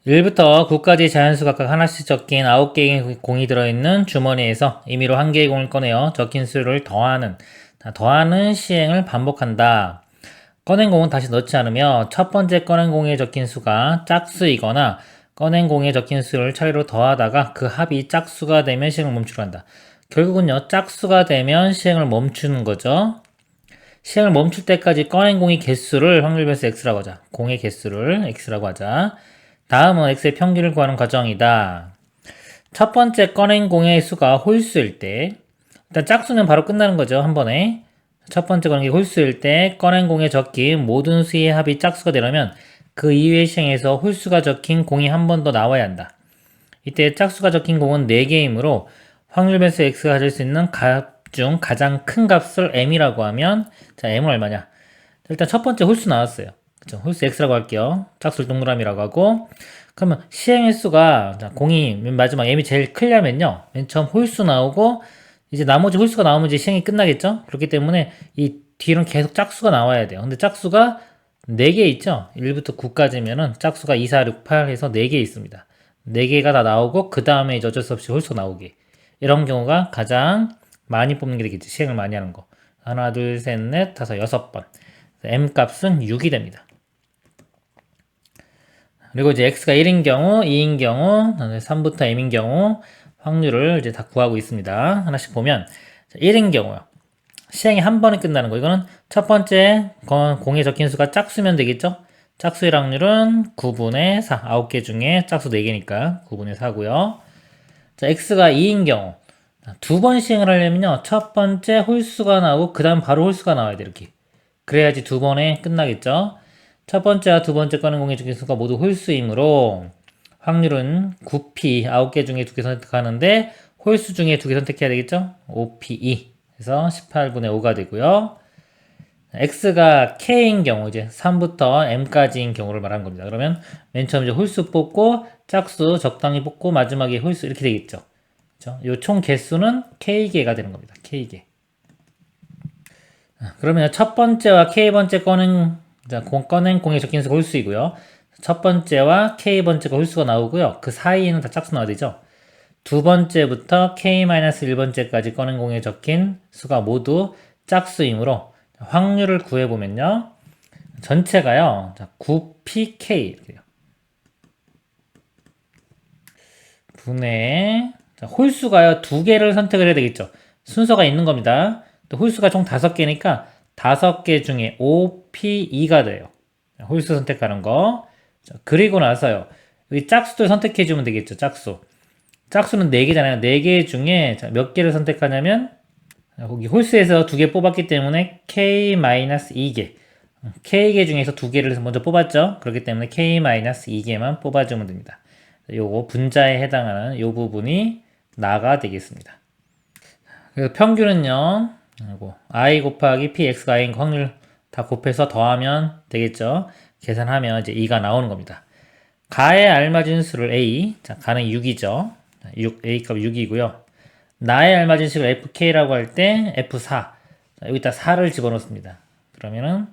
1부터 9까지 자연수 각각 하나씩 적힌 9개의 공이 들어있는 주머니에서 임의로 1개의 공을 꺼내어 적힌 수를 더하는 시행을 반복한다. 꺼낸 공은 다시 넣지 않으며 첫 번째 꺼낸 공에 적힌 수가 짝수이거나 꺼낸 공에 적힌 수를 차례로 더하다가 그 합이 짝수가 되면 시행을 멈추려 한다. 결국은요, 짝수가 되면 시행을 멈추는 거죠. 시행을 멈출 때까지 꺼낸 공의 개수를 확률 변수 x라고 하자. 공의 개수를 x라고 하자. 다음은 x의 평균을 구하는 과정이다. 첫 번째 꺼낸 공의 수가 홀수일 때, 일단 짝수는 바로 끝나는 거죠, 한 번에. 첫 번째 꺼낸 게 홀수일 때 꺼낸 공에 적힌 모든 수의 합이 짝수가 되려면 그 이후의 시행에서 홀수가 적힌 공이 한 번 더 나와야 한다. 이때 짝수가 적힌 공은 4개이므로 확률 변수 x가 가질 수 있는 값 중 가장 큰 값을 m이라고 하면, 자, m은 얼마냐? 일단 첫 번째 홀수 나왔어요. 그쵸? 홀수 x라고 할게요. 짝수를 동그라미라고 하고, 그러면 시행의 수가, 자, 공이 맨 마지막 m이 제일 크려면요, 맨 처음 홀수 나오고 이제 나머지 홀수가 나오면 이제 시행이 끝나겠죠? 그렇기 때문에 이 뒤로는 계속 짝수가 나와야 돼요. 근데 짝수가 4개 있죠? 1부터 9까지면은 짝수가 2, 4, 6, 8 해서 4개 있습니다. 4개가 다 나오고 그 다음에 이제 어쩔 수 없이 홀수가 나오게. 이런 경우가 가장 많이 뽑는 게 되겠지. 시행을 많이 하는 거. 하나, 둘, 셋, 넷, 다섯, 6번. m 값은 6이 됩니다. 그리고 이제 x가 1인 경우, 2인 경우, 3부터 m인 경우 확률을 이제 다 구하고 있습니다. 하나씩 보면 1인 경우요. 시행이 한 번에 끝나는 거. 이거는 첫 번째 공에 적힌 수가 짝수면 되겠죠? 짝수의 확률은 9분의 4. 9개 중에 짝수 4개니까 9분의 4고요. 자, x가 2인 경우. 두 번 시행을 하려면요. 첫 번째 홀수가 나오고 그 다음 바로 홀수가 나와야 돼. 이렇게. 그래야지 두 번에 끝나겠죠. 첫 번째와 두 번째 꺼낸 공의 적힌 수가 모두 홀수이므로 확률은 9p 9개 중에 2개 선택하는데 홀수 중에 2개 선택해야 되겠죠. 5p2 그래서 18분의 5가 되고요. x가 k인 경우 이제 3부터 m까지인 경우를 말한 겁니다. 그러면 맨 처음 이제 홀수 뽑고 짝수 적당히 뽑고 마지막에 홀수 이렇게 되겠죠. 이 총 개수는 k개가 되는 겁니다. k개. 그러면 첫 번째와 k번째 꺼낸 공에 적힌 수가 홀수이고요. 첫 번째와 k번째가 홀수가 나오고요. 그 사이에는 다 짝수 나와야 되죠. 두 번째부터 k-1번째까지 꺼낸 공에 적힌 수가 모두 짝수이므로 확률을 구해보면요. 전체가요. 9pk 이렇게요. 분의 홀수가요. 2개를 선택을 해야 되겠죠. 순서가 있는 겁니다. 또 홀수가 총 5개니까 5개 중에 5p2가 돼요. 홀수 선택하는 거. 자, 그리고 나서요. 여기 짝수들 선택해주면 되겠죠. 짝수. 짝수는 4개잖아요. 4개 중에 몇 개를 선택하냐면 거기 홀수에서 2개 뽑았기 때문에 k-2개. k개 중에서 2개를 먼저 뽑았죠. 그렇기 때문에 k-2개만 뽑아주면 됩니다. 요거 분자에 해당하는 요 부분이 나가 되겠습니다. 그래서 평균은요. i 곱하기 px가 i인 확률 다 곱해서 더하면 되겠죠. 계산하면 이제 2가 나오는 겁니다. 가에 알맞은 수를 a, 자, 가는 6이죠. 6, a 값 6이고요. 나에 알맞은 식을 fk라고 할 때 f4. 자, 여기다 4를 집어넣습니다. 그러면은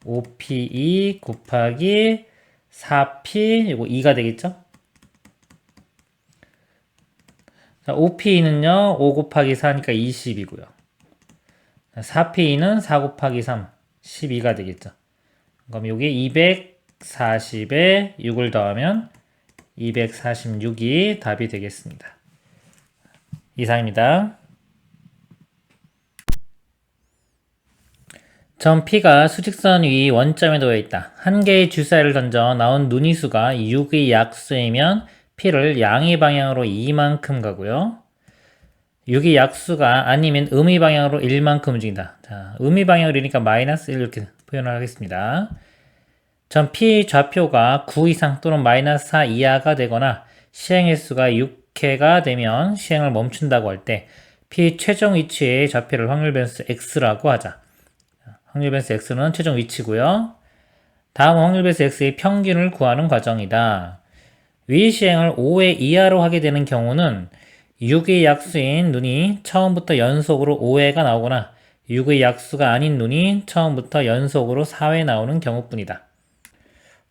5p2 곱하기 4p, 이거 2가 되겠죠? 자, 5p는요, 5 곱하기 4니까 20이고요. 4p는 4 곱하기 3, 12가 되겠죠. 그럼 여기 240에 6을 더하면 246이 답이 되겠습니다. 이상입니다. 점 P가 수직선 위 원점에 놓여 있다. 한 개의 주사위를 던져 나온 눈이수가 6의 약수이면 P를 양의 방향으로 2만큼 가고요. 6의 약수가 아니면 음의 방향으로 1만큼 움직인다. 자, 음의 방향으로니까 마이너스 1 이렇게 표현을 하겠습니다. 점 P 좌표가 9 이상 또는 마이너스 4 이하가 되거나 시행 횟수가 6회가 되면 시행을 멈춘다고 할 때 P 최종 위치의 좌표를 확률 변수 x라고 하자. 확률 변수 x는 최종 위치고요. 다음은 확률 변수 x의 평균을 구하는 과정이다. 위 시행을 5회 이하로 하게 되는 경우는 6의 약수인 눈이 처음부터 연속으로 5회가 나오거나 6의 약수가 아닌 눈이 처음부터 연속으로 4회 나오는 경우뿐이다.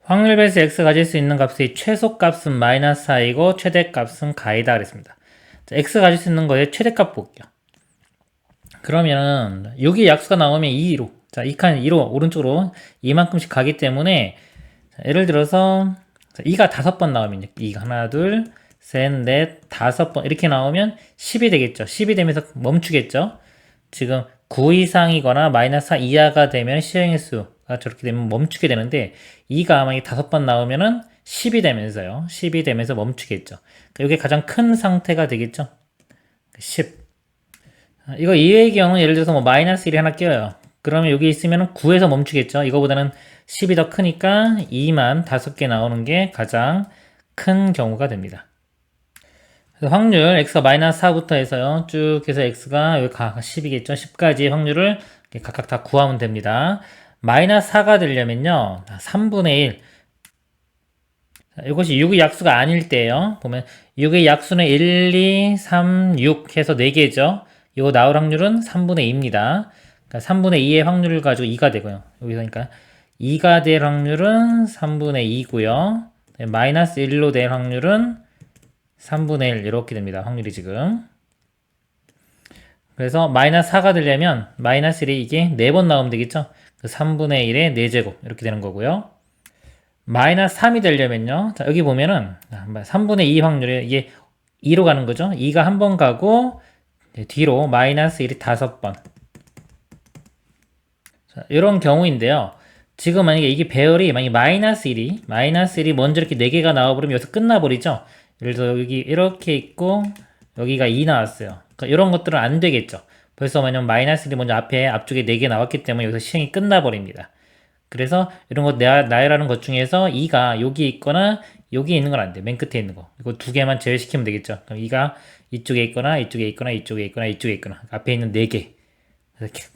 확률 배수 x가 가질 수 있는 값의 최소값은 마이너스 i고 최대값은 가이다 그랬습니다. 자, x가 가질 수 있는 거에 최대값 볼게요. 그러면 6의 약수가 나오면 2로 자, 2칸 2로 오른쪽으로 이만큼씩 가기 때문에 자, 예를 들어서 2가 5번 나오면 2가 하나 둘 셋, 넷, 5번 이렇게 나오면 10이 되겠죠. 10이 되면서 멈추겠죠. 지금 9 이상이거나 마이너스 4 이하가 되면 시행의 수가 저렇게 되면 멈추게 되는데 2가 만약에 5번 나오면은 10이 되면서요. 10이 되면서 멈추겠죠. 이게 가장 큰 상태가 되겠죠. 10. 이거 2의 경우는 예를 들어서 뭐 마이너스 1이 하나 껴요. 그러면 여기 있으면 9에서 멈추겠죠. 이거보다는 10이 더 크니까 2만 5개 나오는 게 가장 큰 경우가 됩니다. 그래서 확률 x가 마이너스 4부터 해서요. 쭉 해서 x가 여기 10이겠죠. 10까지의 확률을 각각 다 구하면 됩니다. 마이너스 4가 되려면요. 3분의 1. 이것이 6의 약수가 아닐 때예요. 보면 6의 약수는 1, 2, 3, 6 해서 4개죠. 이거 나올 확률은 3분의 2입니다. 그러니까 3분의 2의 확률을 가지고 2가 되고요. 여기서 그러니까 2가 될 확률은 3분의 2고요. 마이너스 1로 될 확률은 3분의 1 이렇게 됩니다. 확률이 지금. 그래서 마이너스 4가 되려면 마이너스 1이 이게 4번 나오면 되겠죠. 3분의 1의 4제곱 이렇게 되는 거고요. 마이너스 3이 되려면요. 자, 여기 보면은 3분의 2 확률이 이게 2로 가는 거죠. 2가 한 번 가고 뒤로 마이너스 1이 5번. 자, 이런 경우인데요. 지금 만약에 이게 배열이 만약에 마이너스 1이 먼저 이렇게 4개가 나와버리면 여기서 끝나버리죠. 예를 들어서 여기 이렇게 있고 여기가 2 나왔어요. 그러니까 이런 것들은 안 되겠죠. 벌써 왜냐면 마이너스 1이 먼저 앞쪽에 4개 나왔기 때문에 여기서 시행이 끝나버립니다. 그래서 이런 거 나열하는 것 중에서 2가 여기 있거나 여기 있는 건 안 돼. 맨 끝에 있는 거. 이거 2개만 제외시키면 되겠죠. 그럼 2가 이쪽에 있거나 이쪽에 있거나 이쪽에 있거나 이쪽에 있거나 앞에 있는 4개.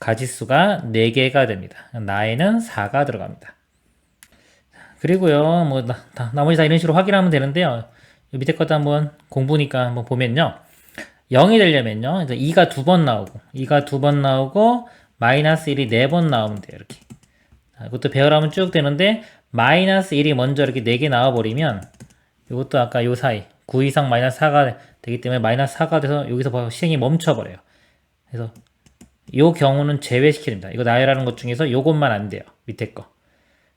가지수가 4개가 됩니다. 나에는 4가 들어갑니다. 그리고요, 뭐, 나머지 다 이런 식으로 확인하면 되는데요. 밑에 것도 한번 공부니까 한번 보면요. 0이 되려면요. 2가 2번 나오고, 2가 2번 나오고, 마이너스 1이 4번 나오면 돼요. 이렇게. 이것도 배열하면 쭉 되는데, 마이너스 1이 먼저 이렇게 4개 나와버리면, 이것도 아까 요 사이, 9 이상 마이너스 4가 되기 때문에 마이너스 4가 돼서 여기서 시행이 멈춰버려요. 그래서, 요 경우는 제외시킵니다. 이거 나열하는 것 중에서 요것만 안 돼요. 밑에 거.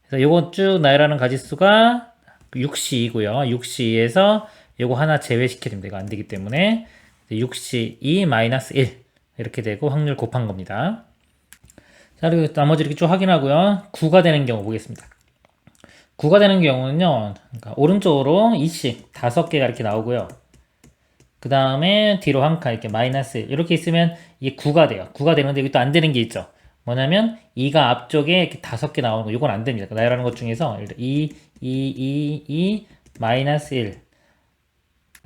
그래서 요거 쭉 나열하는 가지수가 6C이고요. 6C에서 요거 하나 제외시켜야 됩니다. 이거 안 되기 때문에 6C2 마이너스 1 이렇게 되고 확률 곱한 겁니다. 자, 그리고 나머지 이렇게 쭉 확인하고요. 9가 되는 경우 보겠습니다. 9가 되는 경우는요. 그러니까 오른쪽으로 2씩 5개가 이렇게 나오고요. 그 다음에 뒤로 한 칸 이렇게 마이너스 1 이렇게 있으면 이게 9가 돼요. 9가 되는데 여기 또 안 되는 게 있죠. 뭐냐면 2가 앞쪽에 이렇게 5개 나오는 거 이건 안 됩니다. 나열하는 것 중에서 2 마이너스 1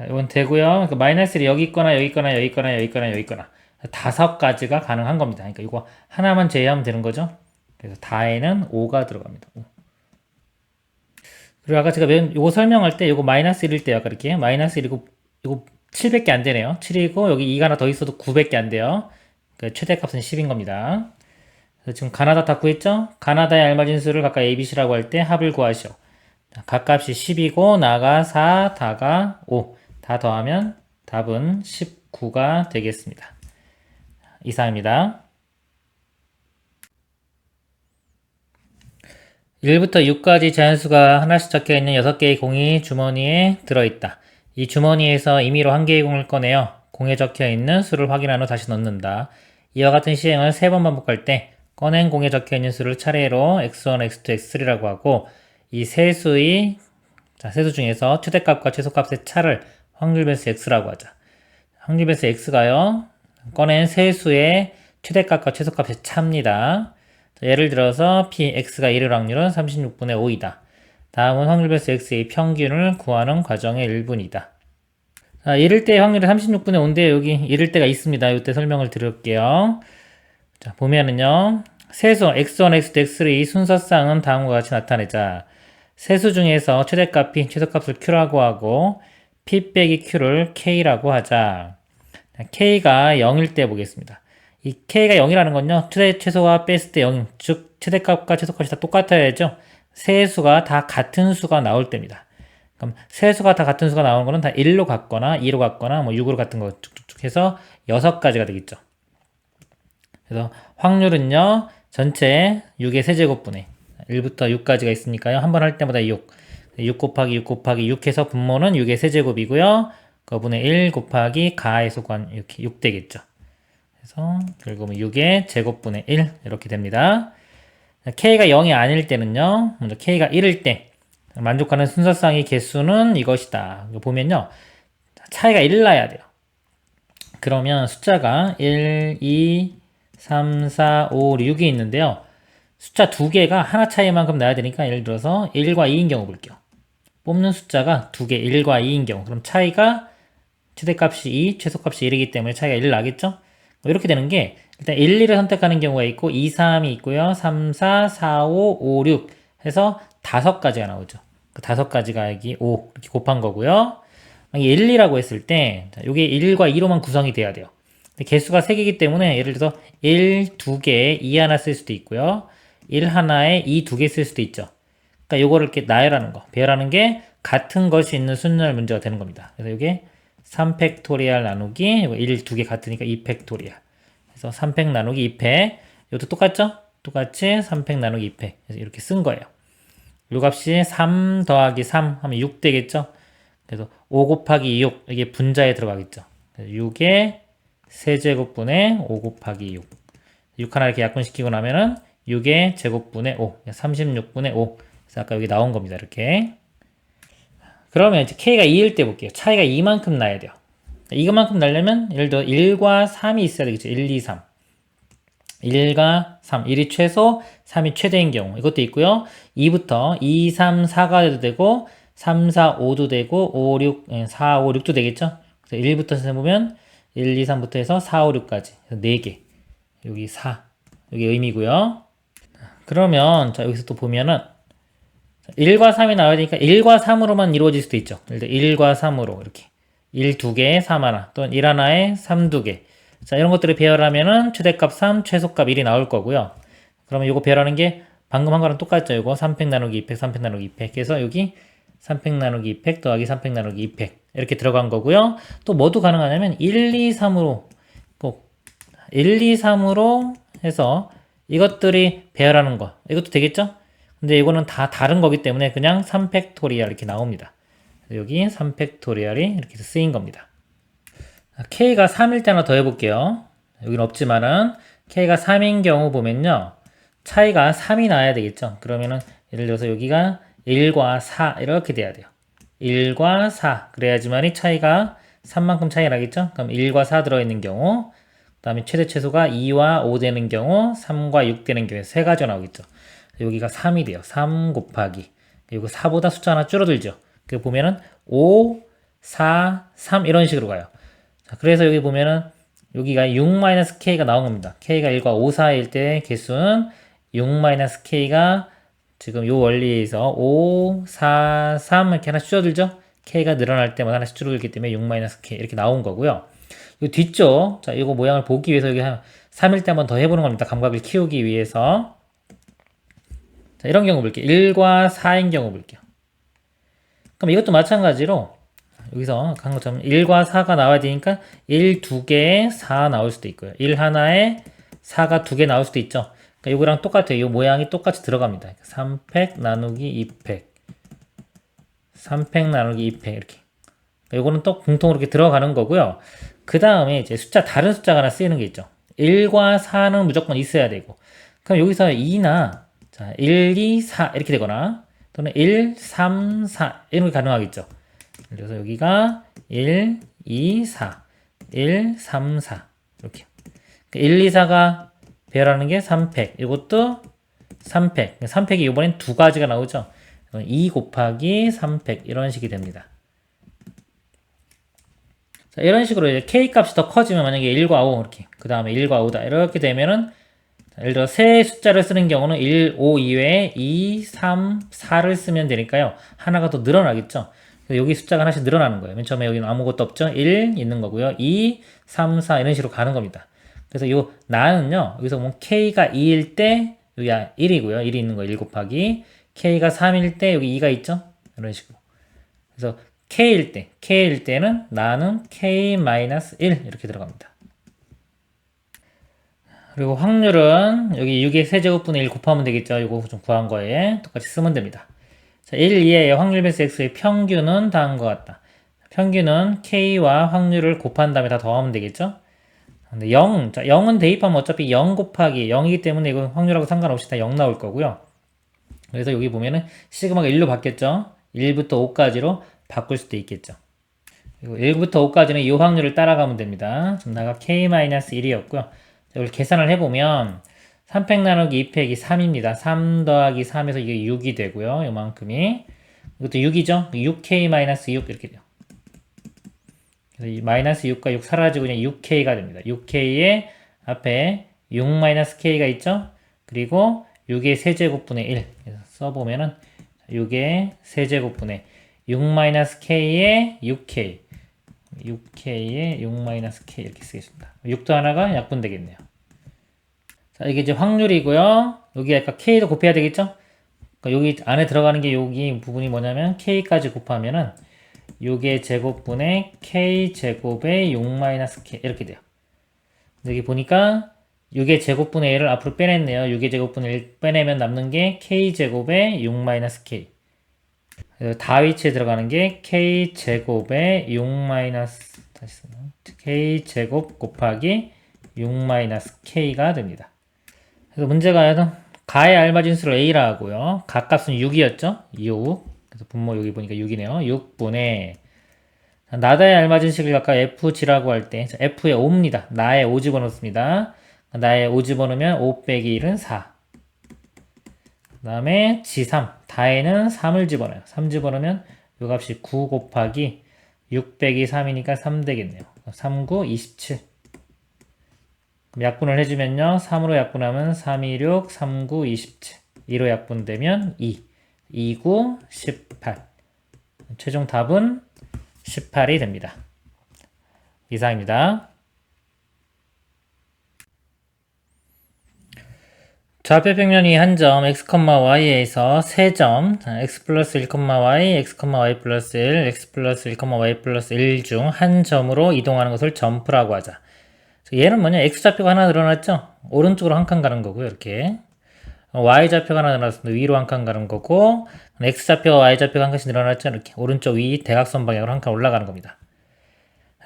이건 되고요. 그러니까 마이너스 1이 여기 있거나 여기 있거나 여기 있거나 여기 있거나 여기 있거나 5가지가 가능한 겁니다. 그러니까 이거 하나만 제외하면 되는 거죠. 그래서 다에는 5가 들어갑니다. 5. 그리고 아까 제가 이거 설명할 때 이거 마이너스 1일 때 아까 이렇게 마이너스 1이고 이거 7밖에 안 되네요. 7이고 여기 2가 하나 더 있어도 9밖에 안 돼요. 그러니까 최대값은 10인 겁니다. 그래서 지금 가나다 다 구했죠? 가나다에 알맞은 수를 각각 ABC라고 할 때 합을 구하시오. 각값이 10이고 나가 4, 다가 5. 다 더하면 답은 19가 되겠습니다. 이상입니다. 1부터 6까지 자연수가 하나씩 적혀있는 6개의 공이 주머니에 들어있다. 이 주머니에서 임의로 한 개의 공을 꺼내어 공에 적혀있는 수를 확인한 후 다시 넣는다. 이와 같은 시행을 3번 반복할 때 꺼낸 공에 적혀있는 수를 차례로 x1, x2, x3라고 하고 이 세 수의 세수 중에서 최대값과 최소값의 차를 확률 배수 x라고 하자. 확률 배수 x가요. 꺼낸 세 수의 최대값과 최소값의 차입니다. 예를 들어서 x가 1일 확률은 36분의 5이다. 다음은 확률 배수 x의 평균을 구하는 과정의 일부이다. 자, 이럴 때 확률이 36분의 5인데 여기 이럴 때가 있습니다. 이때 설명을 드릴게요. 자, 보면은요. 세수 x1, x2, x3 순서쌍은 다음과 같이 나타내자. 세수 중에서 최대값이 최소값을 q라고 하고 p 빼기 q를 k라고 하자. k가 0일 때 보겠습니다. 이 k가 0이라는 건요. 최소와 뺐을 때 0, 즉 최대값과 최소값이 다 똑같아야죠. 세수가 다 같은 수가 나올 때입니다. 그럼 세수가 다 같은 수가 나오는 거는 다 1로 같거나 2로 같거나 뭐 6으로 같은 거 쭉쭉쭉 해서 6가지가 되겠죠. 그래서 확률은요, 전체 6의 세제곱분의 1부터 6까지가 있으니까요. 한 번 할 때마다 6. 6 곱하기 6 곱하기 6 해서 분모는 6의 세제곱이고요. 그분의 1 곱하기 가의 소관 이렇게 6 되겠죠. 그래서 결국은 6의 제곱분의 1 이렇게 됩니다. K가 0이 아닐 때는요. 먼저 K가 1일 때 만족하는 순서쌍의 개수는 이것이다. 이거 보면요. 차이가 1 나야 돼요. 그러면 숫자가 1, 2, 3, 4, 5, 6이 있는데요. 숫자 두 개가 하나 차이만큼 나야 되니까 예를 들어서 1과 2인 경우 볼게요. 뽑는 숫자가 두 개, 1과 2인 경우. 그럼 차이가 최대값이 2, 최소값이 1이기 때문에 차이가 1 나겠죠? 이렇게 되는 게 일단 1, 2를 선택하는 경우가 있고 2, 3이 있고요. 3, 4, 4, 5, 5, 6 해서 5가지가 나오죠. 그 5가지가 여기 5 이렇게 곱한 거고요. 1, 2라고 했을 때 이게 1과 2로만 구성이 돼야 돼요. 개수가 3개이기 때문에 예를 들어서 1, 2개에 2 하나 쓸 수도 있고요. 1 하나에 2 2개 쓸 수도 있죠. 그러니까 요거를 이렇게 나열하는 거, 배열하는 게 같은 것이 있는 순열 문제가 되는 겁니다. 그래서 이게 3팩토리얼 나누기 1, 2개 같으니까 2팩토리얼. 그래서 3팩 나누기 2팩. 이것도 똑같죠? 똑같이 3팩 나누기 2팩. 그래서 이렇게 쓴 거예요. 요 값이 3 더하기 3 하면 6 되겠죠? 그래서 5 곱하기 6 이게 분자에 들어가겠죠. 6의 세제곱분의 5 곱하기 6. 6 하나 이렇게 약분시키고 나면은 6의 제곱분의 5, 36분의 5. 그래서 아까 여기 나온 겁니다. 이렇게. 그러면 이제 K가 2일 때 볼게요. 차이가 2만큼 나야 돼요. 이것만큼 나려면 예를 들어 1과 3이 있어야 되겠죠. 1, 2, 3. 1과 3. 1이 최소, 3이 최대인 경우. 이것도 있고요. 2부터 2, 3, 4가 돼도 되고 3, 4, 5도 되고 5, 6, 4, 5, 6도 되겠죠. 그래서 1부터 해보면 1, 2, 3부터 해서 4, 5, 6까지. 그래서 4개. 여기 4. 여기 의미고요. 그러면 자 여기서 또 보면은 1과 3이 나와야 되니까 1과 3으로만 이루어질 수도 있죠. 예를 들어 1과 3으로 이렇게 1 2개에 3 하나 또는 1 하나에 3 2개. 자 이런 것들을 배열하면은 최대값 3, 최소값 1이 나올 거고요. 그러면 이거 배열하는 게 방금 한 거랑 똑같죠. 이거 3팩 나누기 2팩, 3팩 나누기 2팩 해서 여기 3팩 나누기 2팩 더하기 3팩 나누기 2팩 이렇게 들어간 거고요. 또 뭐도 가능하냐면 1, 2, 3으로 꼭 1, 2, 3으로 해서 이것들이 배열하는 거 이것도 되겠죠? 근데 이거는 다 다른 거기 때문에 그냥 3팩토리얼 이렇게 나옵니다. 여기 3팩토리얼이 이렇게 쓰인 겁니다. K가 3일 때 하나 더 해볼게요. 여기는 없지만은 K가 3인 경우 보면요. 차이가 3이 나야 되겠죠. 그러면은 예를 들어서 여기가 1과 4 이렇게 돼야 돼요. 1과 4 그래야지만이 차이가 3만큼 차이가 나겠죠. 그럼 1과 4 들어있는 경우 그 다음에 최대 최소가 2와 5 되는 경우 3과 6 되는 경우에 세 가지가 나오겠죠. 여기가 3이 돼요. 3 곱하기. 이거 4보다 숫자 하나 줄어들죠. 그 보면은 5, 4, 3 이런 식으로 가요. 자, 그래서 여기 보면은 여기가 6-K가 나온 겁니다. K가 1과 5, 4일 때 개수는 6-K가 지금 요 원리에서 5, 4, 3 이렇게 하나씩 줄어들죠. K가 늘어날 때마다 하나씩 줄어들기 때문에 6-K 이렇게 나온 거고요. 이 뒤쪽, 자, 이거 모양을 보기 위해서 여기 한 3일 때 한번 더 해보는 겁니다. 감각을 키우기 위해서. 자, 이런 경우 볼게요. 1과 4인 경우 볼게요. 그럼 이것도 마찬가지로 여기서 한 것처럼 1과 4가 나와야 되니까 1 2개에 4 나올 수도 있고요. 1 하나에 4가 2개 나올 수도 있죠. 그러니까 이거랑 똑같아요. 이 모양이 똑같이 들어갑니다. 3팩 나누기 2팩 3팩 나누기 2팩 이렇게. 이거는 또 공통으로 이렇게 들어가는 거고요. 그 다음에 이제 숫자 다른 숫자가 하나 쓰이는 게 있죠. 1과 4는 무조건 있어야 되고. 그럼 여기서 2나 자, 1, 2, 4 이렇게 되거나 또는 1, 3, 4 이런 게 가능하겠죠. 그래서 여기가 1, 2, 4 1, 3, 4 이렇게 1, 2, 4가 배열하는 게 3팩 이것도 3팩 3팩이 이번엔 두 가지가 나오죠. 2 곱하기 3팩 이런 식이 됩니다. 자, 이런 식으로 이제 K 값이 더 커지면 만약에 1과 5 이렇게 그 다음에 1과 5다 이렇게 되면은 예를 들어 세 숫자를 쓰는 경우는 1, 5 이외에 2, 3, 4를 쓰면 되니까요. 하나가 더 늘어나겠죠. 여기 숫자가 하나씩 늘어나는 거예요. 맨 처음에 여기는 아무것도 없죠. 1 있는 거고요. 2, 3, 4 이런 식으로 가는 겁니다. 그래서 요 나는요. 여기서 뭐 K가 2일 때 여기 1이고요. 1이 있는 거 1 곱하기 K가 3일 때 여기 2가 있죠? 이런 식으로. 그래서 K일 때는 나는 K-1 이렇게 들어갑니다. 그리고 확률은 여기 6의 세제곱분의 1 곱하면 되겠죠? 이거 좀 구한 거에 똑같이 쓰면 됩니다. 자, 1, 2의 확률 배수 x의 평균은 다음과 같다. 평균은 K와 확률을 곱한 다음에 다 더하면 되겠죠? 근데 0, 자, 0은 대입하면 어차피 0 곱하기 0이기 때문에 이건 확률하고 상관없이 다 0 나올 거고요. 그래서 여기 보면은 시그마가 1로 바뀌었죠? 1부터 5까지로 바꿀 수도 있겠죠. 그리고 1부터 5까지는 이 확률을 따라가면 됩니다. 지금 나가 K-1이었고요. 이걸 계산을 해보면 3팩 나누기 2팩이 3입니다. 3 더하기 3에서 이게 6이 되고요. 요만큼이. 이것도 6이죠? 6K-6 이렇게 돼요. 그래서 이 마이너스 6과 6 사라지고 그냥 6K가 됩니다. 6K에 앞에 6-K가 있죠? 그리고 6의 세제곱분의 1. 그래서 써보면은 6의 세제곱분의 6-K에 6K. 6K에 6-K 이렇게 쓰겠습니다. 6도 하나가 약분되겠네요. 자, 이게 이제 확률이고요. 여기 아까 K도 곱해야 되겠죠? 그러니까 여기 안에 들어가는 게 여기 부분이 뭐냐면 K까지 곱하면은 6의 제곱분의 K제곱의 6-K 이렇게 돼요. 여기 보니까 6의 제곱분의 1을 앞으로 빼냈네요. 6의 제곱분의 1 빼내면 남는 게 K제곱의 6-K. 그래서 다 위치에 들어가는 게 K제곱의 6-K제곱 곱하기 6-K가 됩니다. 그래서 문제가 가의 알맞은수를 A라 하고요. 값은 6이었죠? 6. 그래서 분모 여기 보니까 6이네요. 6분의 나다의 알맞은식을 아까 F지라고 할 때 F의 5입니다. 나의 5 집어넣습니다. 나의 5 집어넣으면 5 빼기 1은 4. 그 다음에 G3 다에는 3을 집어넣어요. 3 집어넣으면 요 값이 9 곱하기 6 빼기 3이니까 3 되겠네요. 3, 9, 27. 그럼 약분을 해주면요. 3으로 약분하면 3, 2, 6, 3, 9, 27. 2로 약분되면 2. 2, 9, 18. 최종 답은 18이 됩니다. 이상입니다. 좌표평면이 한 점 x, y에서 세 점 x 플러스 1, y, x, y 플러스 1, x 플러스 1, y 플러스 1 중 한 점으로 이동하는 것을 점프라고 하자. 얘는 뭐냐? x좌표가 하나 늘어났죠? 오른쪽으로 한 칸 가는 거고요. 이렇게 y좌표가 하나 늘어났습니다. 위로 한 칸 가는 거고 x좌표와 y좌표가 한 칸씩 늘어났죠? 이렇게 오른쪽 위 대각선 방향으로 한 칸 올라가는 겁니다.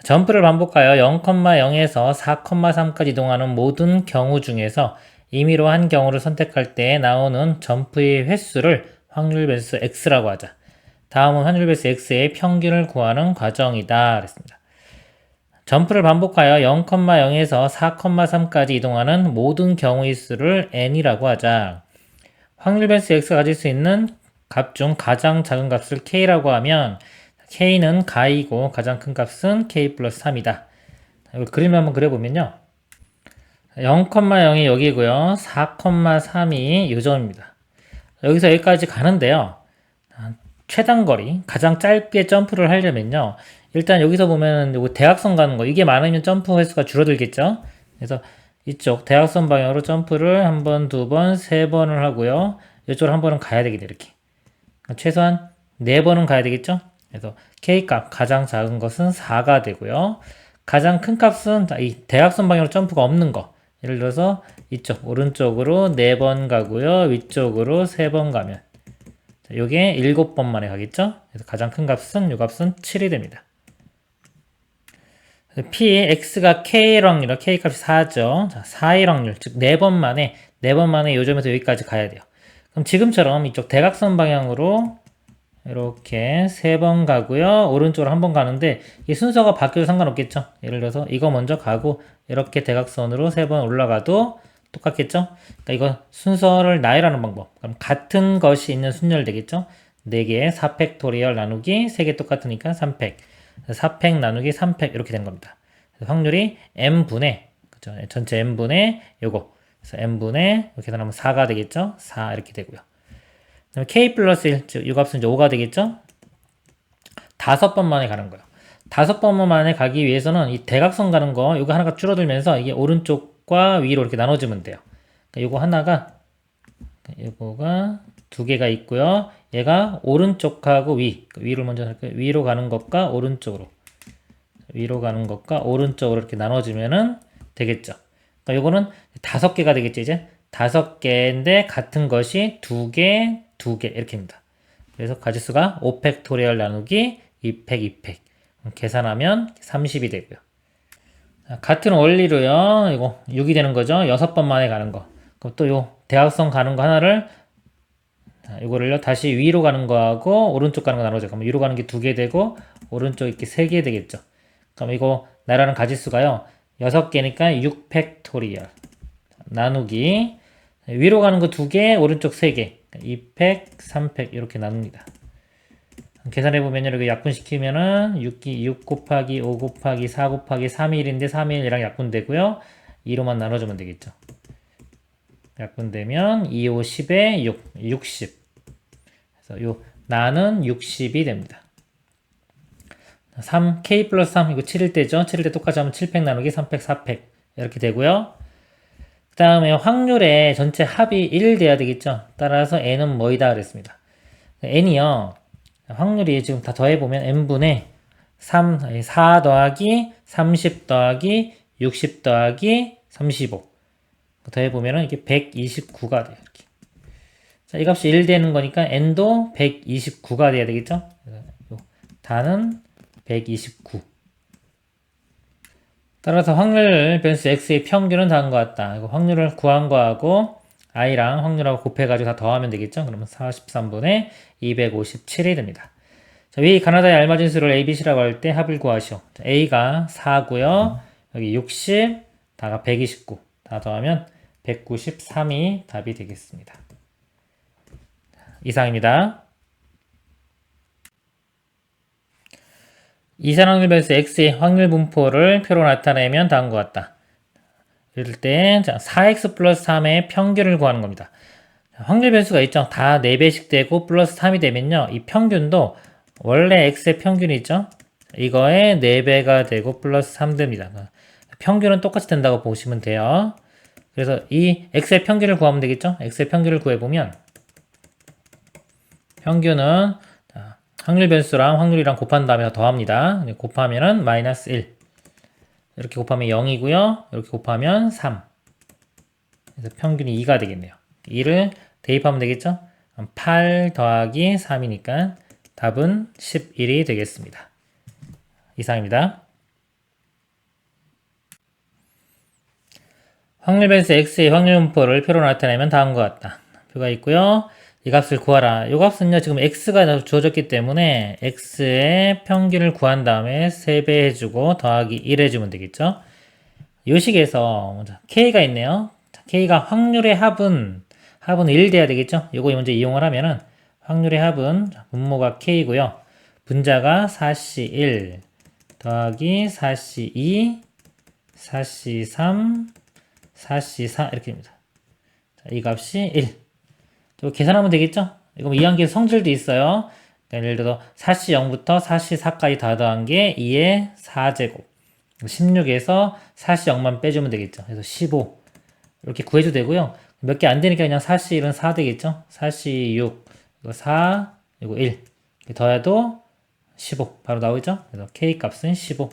점프를 반복하여 0,0에서 4,3까지 이동하는 모든 경우 중에서 임의로 한 경우를 선택할 때 나오는 점프의 횟수를 확률 배수 x라고 하자. 다음은 확률 배수 x의 평균을 구하는 과정이다. 그랬습니다. 점프를 반복하여 0,0에서 4,3까지 이동하는 모든 경우의 수를 n이라고 하자. 확률 배수 x가 가질 수 있는 값 중 가장 작은 값을 k라고 하면 k는 가이고 가장 큰 값은 k 플러스 3이다. 이걸 그림을 한번 그려보면요. 0,0이 여기고요. 4,3이 요점입니다. 여기서 여기까지 가는데요. 최단 거리, 가장 짧게 점프를 하려면요. 일단 여기서 보면 요거 대각선 가는 거, 이게 많으면 점프 횟수가 줄어들겠죠? 그래서 이쪽 대각선 방향으로 점프를 한 번, 두 번, 세 번을 하고요. 이쪽으로 한 번은 가야 되겠네, 이렇게. 최소한 네 번은 가야 되겠죠? 그래서 K값, 가장 작은 것은 4가 되고요. 가장 큰 값은 이 대각선 방향으로 점프가 없는 거. 예를 들어서 이쪽 오른쪽으로 4번 가고요. 위쪽으로 3번 가면 요게 7번 만에 가겠죠? 그래서 가장 큰 값은 요 값은 7이 됩니다. P, X가 K의 확률, K값이 4죠. 자, 4의 확률, 즉 4번 만에 요 점에서 여기까지 가야 돼요. 그럼 지금처럼 이쪽 대각선 방향으로 이렇게 3번 가고요. 오른쪽으로 한 번 가는데 이 순서가 바뀌어도 상관없겠죠. 예를 들어서 이거 먼저 가고 이렇게 대각선으로 3번 올라가도 똑같겠죠. 그러니까 이거 순서를 나열하는 방법. 그럼 같은 것이 있는 순열 되겠죠. 4개 4팩토리얼 나누기 3개 똑같으니까 3팩. 4팩 나누기 3팩 이렇게 된 겁니다. 확률이 n분의 그죠? 전체 n분의 요거. 그래서 n분의 이렇게 계산하면 4가 되겠죠. 4 이렇게 되고요. 그다음에 k 플러스 1, 즉 이 값은 이제 5가 되겠죠? 5번 만에 가는 거예요. 5번 만에 가기 위해서는 이 대각선 가는 거 이거 하나가 줄어들면서 이게 오른쪽과 위로 이렇게 나눠지면 돼요. 그러니까 이거 하나가 이거가 두 개가 있고요. 얘가 오른쪽하고 위로 먼저 할게요. 위로 가는 것과 오른쪽으로 이렇게 나눠지면은 되겠죠. 그러니까 요거는 5개가 되겠죠, 이제. 5개인데 같은 것이 2개, 2개 이렇게입니다. 그래서 가지수가 5팩토리얼 나누기 2팩, 2팩. 계산하면 30이 되고요. 같은 원리로요. 이거 6이 되는 거죠. 6번 만에 가는 거. 그럼 또 요 대각선 가는 거 하나를 이거를요 다시 위로 가는 거하고 오른쪽 가는 거 나누죠. 그럼 위로 가는 게 2개 되고 오른쪽 이렇게 3개 되겠죠. 그럼 이거 나라는 가지수가요 6개니까 6팩토리얼 나누기 위로 가는 거 2개 오른쪽 3개 2팩 3팩 이렇게 나눕니다. 계산해보면 이렇게 약분시키면은 6 곱하기 5 곱하기 4 곱하기 3이 1인데 3이 1이랑 약분되고요 2로만 나눠주면 되겠죠. 약분되면 2, 5, 10에 6, 60. 그래서 요 나는 60이 됩니다. 3, K 플러스 3, 이거 7일 때죠. 7일 때 똑같이 하면 7팩 나누기 3팩, 4팩. 이렇게 되고요. 그 다음에 확률에 전체 합이 1 돼야 되겠죠. 따라서 N은 뭐이다 그랬습니다. N이요. 확률이 지금 다 더해보면 N분의 4 더하기 30 더하기 60 더하기 35. 더해보면은 이게 129가 돼요. 이렇게. 자, 이 값이 1 되는 거니까 n도 129가 돼야 되겠죠? 다는 129. 따라서 확률 변수 x의 평균은 다음과 같다. 이거 확률을 구한 거하고 i랑 확률하고 곱해가지고 다 더하면 되겠죠? 그러면 43분의 257이 됩니다. 자, 위 가나다의 알맞은 수를 a, b, c라고 할 때 합을 구하시오. 자, a가 4고요. 여기 60, 다가 129. 다 더하면 193이 답이 되겠습니다. 이상입니다. 이산확률 변수 x의 확률 분포를 표로 나타내면 다음과 같다. 이럴 때 4x 플러스 3의 평균을 구하는 겁니다. 확률 변수가 있죠. 다 4배씩 되고 플러스 3이 되면요. 이 평균도 원래 x의 평균이 있죠. 이거에 4배가 되고 플러스 3 됩니다. 평균은 똑같이 된다고 보시면 돼요. 그래서 이 x의 평균을 구하면 되겠죠? x의 평균을 구해보면 평균은 확률 변수랑 확률이랑 곱한 다음에 더합니다. 곱하면은 마이너스 1 이렇게 곱하면 0이고요. 이렇게 곱하면 3 그래서 평균이 2가 되겠네요. 2를 대입하면 되겠죠? 8 더하기 3이니까 답은 11이 되겠습니다. 이상입니다. 확률 변수 x의 확률 분포를 표로 나타내면 다음과 같다. 표가 있고요. 이 값을 구하라. 이 값은요, 지금 x가 주어졌기 때문에 x의 평균을 구한 다음에 3배 해주고 더하기 1 해주면 되겠죠. 이 식에서 k가 있네요. k가 확률의 합은 1 돼야 되겠죠. 이거 먼저 이용을 하면은 확률의 합은 분모가 k고요. 분자가 4c 1 더하기 4c 2 4c 3 4c 4 이렇게 됩니다. 자, 이 값이 1. 또 계산하면 되겠죠? 이거 이항계 성질도 있어요. 그러니까 예를 들어 4c 0부터 4c 4까지 다 더한 게 2의 4제곱. 16에서 4c 0만 빼주면 되겠죠. 그래서 15. 이렇게 구해도 되고요. 몇 개 안 되니까 그냥 4c 1은 4 되겠죠? 4c 6, 이거 4, 이거 1. 더해도 15. 바로 나오죠? 그래서 k 값은 15.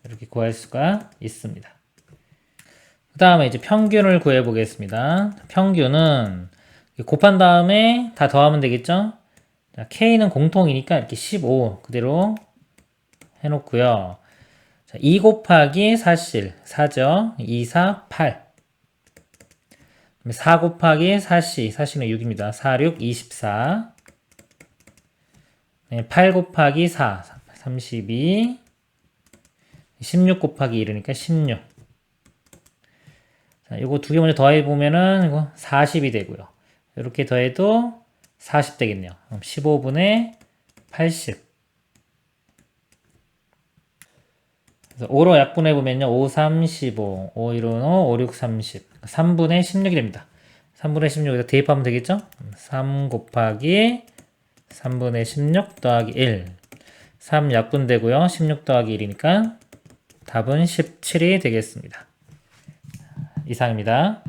이렇게 구할 수가 있습니다. 그 다음에 이제 평균을 구해 보겠습니다. 평균은 곱한 다음에 다 더하면 되겠죠? 자, K는 공통이니까 이렇게 15 그대로 해놓고요. 자, 2 곱하기 4실 4죠? 2, 4, 8. 4 곱하기 4시 4시는 6입니다. 4, 6, 24. 네, 8 곱하기 4 32. 16 곱하기 1이니까 16. 자, 이거 두 개 먼저 더해보면은 이거 40이 되고요. 이렇게 더해도 40 되겠네요. 그럼 15분의 80. 그래서 5로 약분해보면요. 5, 3, 15. 5, 1은 5, 5, 6, 30. 3분의 16이 됩니다. 3분의 16에다 대입하면 되겠죠? 3 곱하기 3분의 16 더하기 1. 3 약분되고요. 16 더하기 1이니까 답은 17이 되겠습니다. 이상입니다.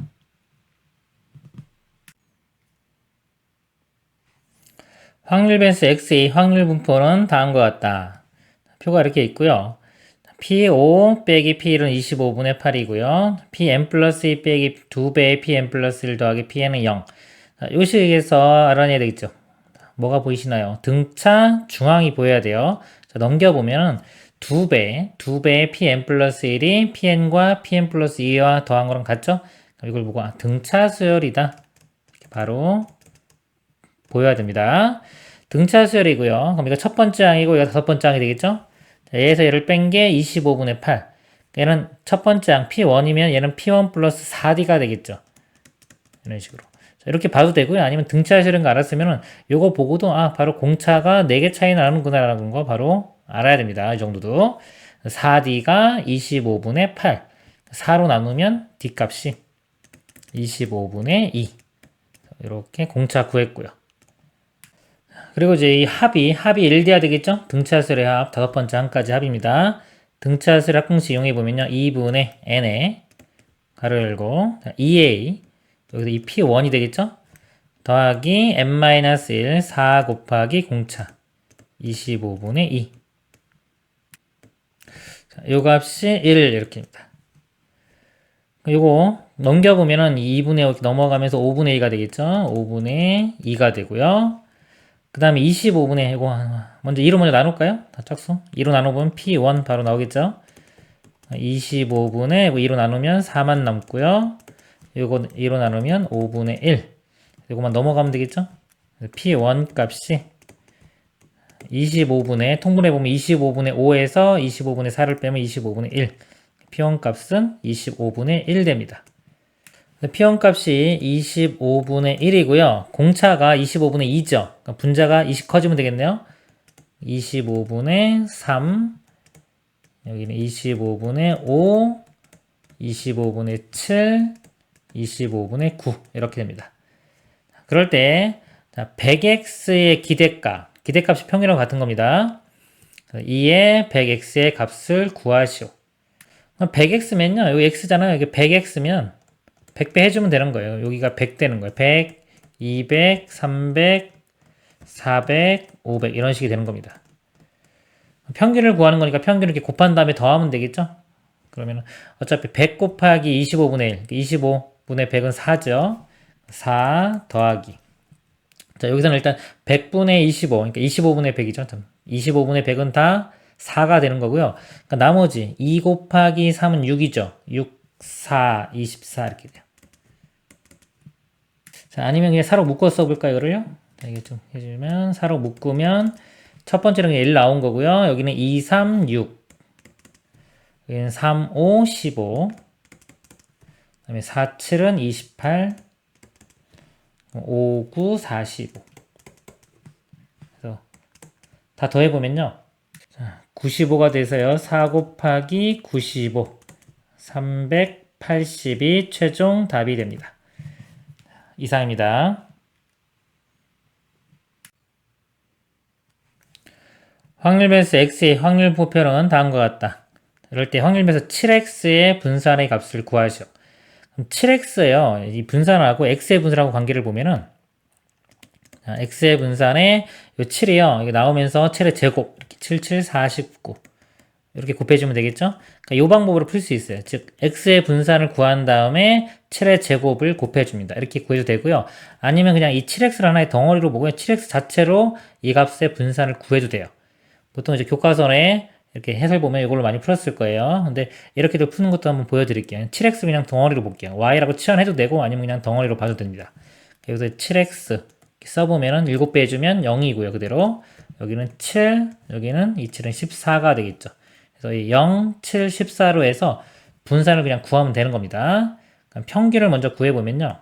확률 변수 x의 확률 분포는 다음과 같다. 표가 이렇게 있고요. P5 빼기 P1은 25분의 8이고요. Pn 플러스 2 빼기 2배의 Pn 플러스 1 더하기 Pn은 0. 이 식에서 알아내야 되겠죠. 뭐가 보이시나요? 등차 중앙이 보여야 돼요. 자, 넘겨보면 2배의 Pn 플러스 1이 Pn과 Pn 플러스 2와 더한 거랑 같죠? 이걸 보고 등차 수열이다. 바로 보여야 됩니다. 등차 수열이고요. 그럼 이거 첫 번째 항이고 이거 다섯 번째 항이 되겠죠? 자, 얘에서 얘를 뺀 게 25분의 8. 얘는 첫 번째 항 P1이면 얘는 P1 플러스 4D가 되겠죠. 이런 식으로. 자, 이렇게 봐도 되고요. 아니면 등차 수열인 거 알았으면은 요거 보고도 바로 공차가 4개 차이 나는구나라는 거 바로 알아야 됩니다. 이 정도도. 4D가 25분의 8. 4로 나누면 D 값이 25분의 2. 이렇게 공차 구했고요. 그리고 이제 이 합이 1D야 되겠죠? 등차수열의 합, 다섯 번째 항까지 합입니다. 등차수열 합공식 이용해보면요. 2분의 n에, 가로 열고, 2a, 여기서 이 p1이 되겠죠? 더하기 n-1, 4 곱하기 공차, 25분의 2. 자, 요 값이 1 이렇게입니다. 요거 넘겨보면은 2분의 5 넘어가면서 5분의 2가 되겠죠? 5분의 2가 되고요. 그 다음에 25분의 이거 먼저 2로 먼저 나눌까요? 다 짝수 2로 나눠보면 P1 바로 나오겠죠? 25분의 2로 나누면 4만 남고요. 이거 2로 나누면 5분의 1. 이거만 넘어가면 되겠죠? P1 값이 25분의 통분해보면 25분의 5에서 25분의 4를 빼면 25분의 1. P1 값은 25분의 1 됩니다. P1 값이 25분의 1이고요. 공차가 25분의 2죠. 그러니까 분자가 20 커지면 되겠네요. 25분의 3, 여기는 25분의 5, 25분의 7, 25분의 9 이렇게 됩니다. 그럴 때 100x의 기대값이 평균하고 같은 겁니다. 2의 100x의 값을 구하시오. 100x면요. 여기 x잖아요. 여기 100x면 100배 해주면 되는 거예요. 여기가 100 되는 거예요. 100, 200, 300, 400, 500 이런 식이 되는 겁니다. 평균을 구하는 거니까 평균을 이렇게 곱한 다음에 더하면 되겠죠? 그러면 어차피 100 곱하기 25분의 1, 25분의 100은 4죠? 4 더하기. 자, 여기서는 일단 100분의 25, 그러니까 25분의 100이죠. 25분의 100은 다 4가 되는 거고요. 그러니까 나머지 2 곱하기 3은 6이죠. 6, 4, 24 이렇게 돼요. 자, 아니면 그냥 4로 묶어 써볼까요, 이거를요? 자, 이게 좀 해주면 4로 묶으면 첫 번째는 1 나온 거고요. 여기는 2, 3, 6. 여기는 3, 5, 15. 그 다음에 4, 7은 28. 5, 9, 45. 그래서 다 더해보면요. 자, 95가 돼서요. 4 곱하기 95. 380이 최종 답이 됩니다. 이상입니다. 확률 변수 x의 확률 보편은 다음과 같다. 이럴 때 확률 변수 7x의 분산의 값을 구하시오. 그럼 7x예요. 이 분산하고 x의 분산하고 관계를 보면은 x의 분산에 요 7이요. 이게 나오면서 7의 제곱 77, 49 이렇게 곱해주면 되겠죠? 그러니까 이 방법으로 풀 수 있어요. 즉 x의 분산을 구한 다음에 7의 제곱을 곱해줍니다. 이렇게 구해도 되고요. 아니면 그냥 이 7x를 하나의 덩어리로 보고 7x 자체로 이 값의 분산을 구해도 돼요. 보통 이제 교과서에 이렇게 해설 보면 이걸로 많이 풀었을 거예요. 근데 이렇게도 푸는 것도 한번 보여드릴게요. 7x 그냥 덩어리로 볼게요. y라고 치환해도 되고 아니면 그냥 덩어리로 봐도 됩니다. 여기서 7x 써보면은 7배 해주면 0이고요. 그대로 여기는 7, 여기는 이 7은 14가 되겠죠. 그래서 0, 7, 14로 해서 분산을 그냥 구하면 되는 겁니다. 평균을 먼저 구해보면요.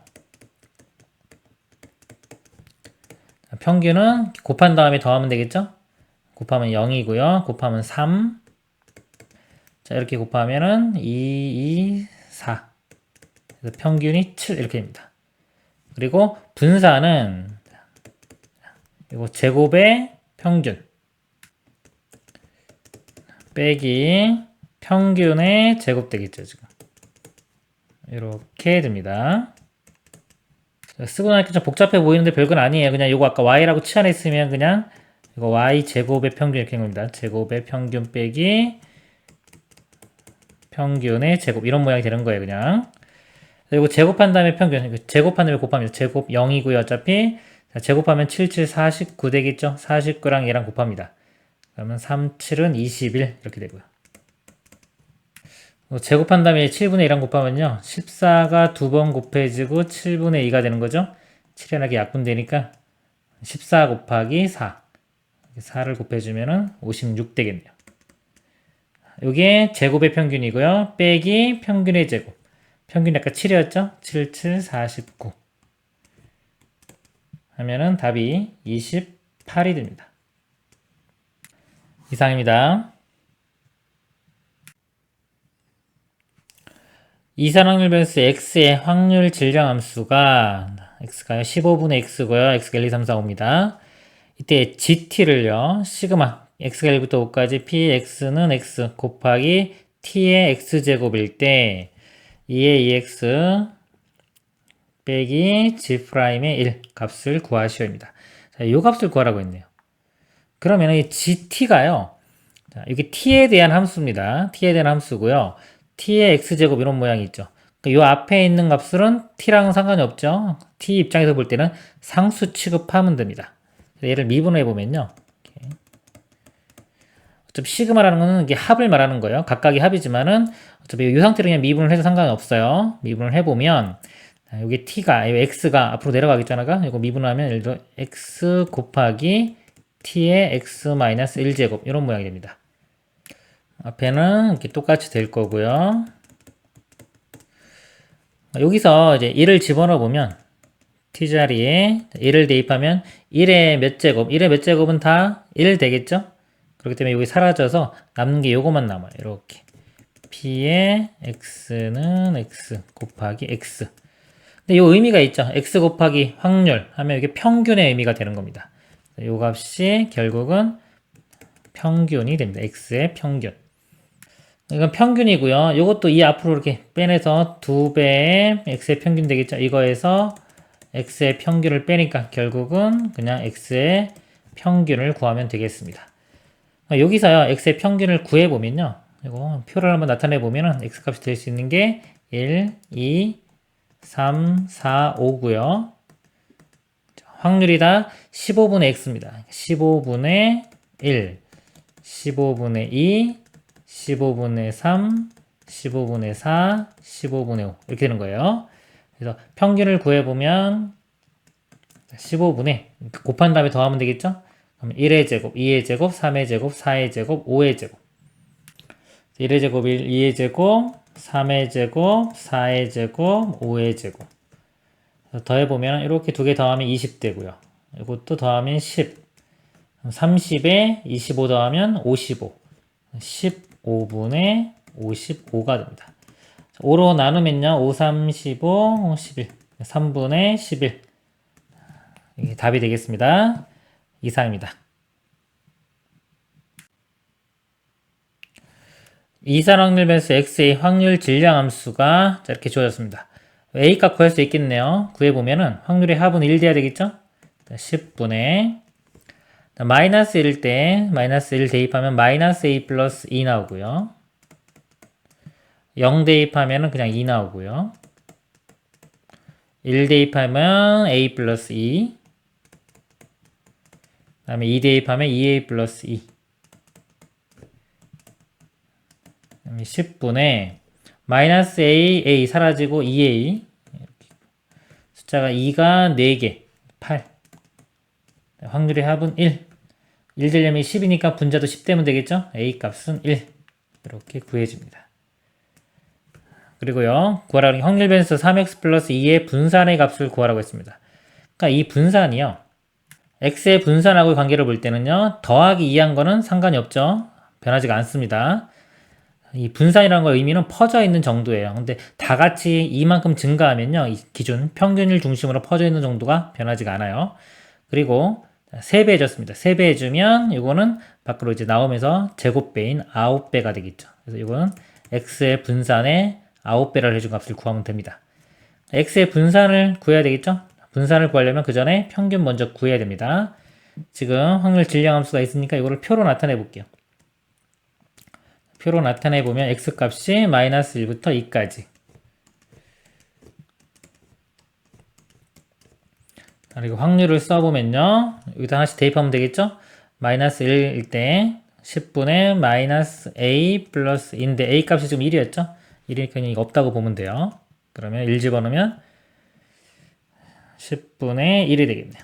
평균은 곱한 다음에 더하면 되겠죠? 곱하면 0이고요. 곱하면 3. 자, 이렇게 곱하면은 2, 2, 4. 그래서 평균이 7 이렇게 됩니다. 그리고 분산은 이거 제곱의 평균 빼기 평균의 제곱 되겠죠, 지금. 이렇게 됩니다. 쓰고 나니까 좀 복잡해 보이는데 별건 아니에요. 그냥 이거 아까 y라고 치환했으면 그냥 이거 y 제곱의 평균 이렇게 된 겁니다. 제곱의 평균 빼기 평균의 제곱 이런 모양이 되는 거예요. 그냥 그리고 제곱한 다음에 평균 제곱한 다음에 곱합니다. 제곱 0이고요. 어차피 자, 제곱하면 7, 7, 49 되겠죠. 49랑 얘랑 곱합니다. 그러면 3, 7은 21 이렇게 되고요. 제곱한 다음에 7분의 1이랑 곱하면요. 14가 두 번 곱해지고 7분의 2가 되는 거죠. 7이라는 게 약분되니까 14 곱하기 4. 4를 곱해주면 56 되겠네요. 이게 제곱의 평균이고요. 빼기 평균의 제곱. 평균이 아까 7이었죠? 7, 7, 49. 하면은 답이 28이 됩니다. 이상입니다. 이산확률 변수 x의 확률 질량 함수가 x가요 15분의 x고요. x가 1, 2, 3, 4, 5입니다. 이때 gt를요. 시그마 x가 1부터 5까지 px는 x 곱하기 t의 x제곱일 때 2의 2x 빼기 g'의 1 값을 구하시오입니다. 자, 이 값을 구하라고 했네요. 그러면 이 gt가요. 자, 이게 t에 대한 함수입니다. t에 대한 함수고요. t의 x제곱 이런 모양이 있죠. 이 앞에 있는 값들은 t랑은 상관이 없죠. t 입장에서 볼 때는 상수 취급하면 됩니다. 얘를 미분해 보면요. 어차피 시그마라는 거는 이게 합을 말하는 거예요. 각각이 합이지만은 어차피 이 상태로 그냥 미분을 해도 상관이 없어요. 미분을 해보면 여기 t가, x가 앞으로 내려가겠잖아요. 이거 미분하면 예를 들어 x 곱하기 t의 x-1제곱 이런 모양이 됩니다. 앞에는 이렇게 똑같이 될 거고요. 여기서 이제 1을 집어넣어 보면 t자리에 1을 대입하면 1의 몇 제곱, 1의 몇 제곱은 다 1 되겠죠? 그렇기 때문에 여기 사라져서 남는 게 요거만 남아요. 이렇게 p의 x는 x 곱하기 x. 근데 요 의미가 있죠. x 곱하기 확률 하면 이게 평균의 의미가 되는 겁니다. 요 값이 결국은 평균이 됩니다. x의 평균. 이건 평균이고요. 이것도 이 앞으로 이렇게 빼내서 2배의 x의 평균 되겠죠. 이거에서 x의 평균을 빼니까 결국은 그냥 x의 평균을 구하면 되겠습니다. 여기서요, x의 평균을 구해보면요. 이거 표를 한번 나타내보면은 x 값이 될 수 있는 게 1, 2, 3, 4, 5고요. 확률이 다 15분의 x입니다. 15분의 1, 15분의 2, 15분의 3, 15분의 4, 15분의 5 이렇게 되는 거예요. 그래서 평균을 구해보면 15분의 곱한 다음에 더하면 되겠죠? 그럼 1의 제곱, 2의 제곱, 3의 제곱, 4의 제곱, 5의 제곱 1의 제곱, 2의 제곱, 3의 제곱, 4의 제곱, 5의 제곱 더해보면 이렇게 두 개 더하면 20 되고요. 이것도 더하면 10 30에 25 더하면 55 15분의 55가 됩니다. 5로 나누면요. 5, 3, 15, 11 3분의 11 이게 답이 되겠습니다. 이상입니다. 이산확률 변수 x의 확률 질량 함수가 이렇게 주어졌습니다. a값 구할 수 있겠네요. 구해보면은 확률의 합은 1 돼야 되겠죠? 10분의 마이너스 1일 때 마이너스 1 대입하면 마이너스 a 플러스 2 나오고요. 0 대입하면 그냥 2 나오고요. 1 대입하면 a 플러스 2 그 다음에 2 대입하면 2a 플러스 2 그 다음에 10분의 마이너스 a 사라지고 2a 숫자가 2가 4개 8 확률의 합은 1 되려면 10이니까 분자도 10 되면 되겠죠? a 값은 1 이렇게 구해집니다. 그리고요 구하라고 확률 변수 3x 플러스 2의 분산의 값을 구하라고 했습니다. 그러니까 이 분산이요 x의 분산하고의 관계를 볼 때는요 더하기 2한 거는 상관이 없죠. 변하지가 않습니다. 이 분산이라는 거 의미는 퍼져 있는 정도예요. 근데 다 같이 이만큼 증가하면요 이 기준 평균을 중심으로 퍼져 있는 정도가 변하지가 않아요. 그리고 3배 해줬습니다. 3배 해주면 이거는 밖으로 이제 나오면서 제곱배인 9배가 되겠죠. 그래서 이거는 x의 분산의 9배를 해준 값을 구하면 됩니다. x의 분산을 구해야 되겠죠? 분산을 구하려면 그 전에 평균 먼저 구해야 됩니다. 지금 확률 질량함수가 있으니까 이거를 표로 나타내 볼게요. 표로 나타내 보면 x값이 마이너스 1부터 2까지. 그리고 확률을 써보면요. 여기다 하나씩 대입하면 되겠죠? 마이너스 1일 때 10분의 마이너스 a 플러스 인데 a 값이 지금 1이었죠? 1이니까 이거 없다고 보면 돼요. 그러면 1 집어넣으면 10분의 1이 되겠네요.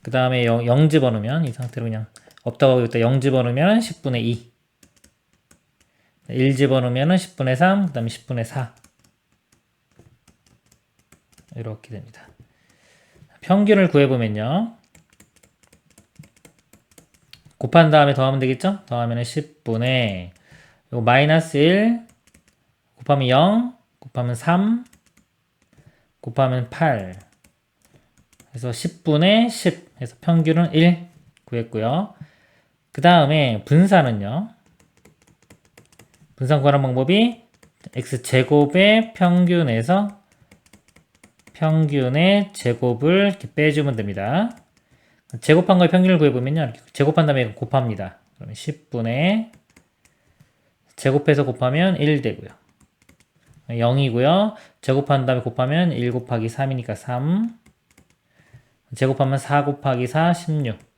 그 다음에 0 집어넣으면 이 상태로 그냥 없다고 하고 있다. 0 집어넣으면 10분의 2. 1 집어넣으면 10분의 3, 그 다음에 10분의 4. 이렇게 됩니다. 평균을 구해보면요. 곱한 다음에 더하면 되겠죠? 더하면 10분의 요 마이너스 1 곱하면 0 곱하면 3 곱하면 8 그래서 10분의 10 해서 평균은 1 구했고요. 그 다음에 분산은요. 분산 구하는 방법이 x제곱의 평균에서 평균의 제곱을 이렇게 빼주면 됩니다. 제곱한 거의 평균을 구해보면요. 이렇게 제곱한 다음에 곱합니다. 그러면 10분의 제곱해서 곱하면 1 되고요. 0이고요. 제곱한 다음에 곱하면 1 곱하기 3이니까 3. 제곱하면 4 곱하기 4, 16.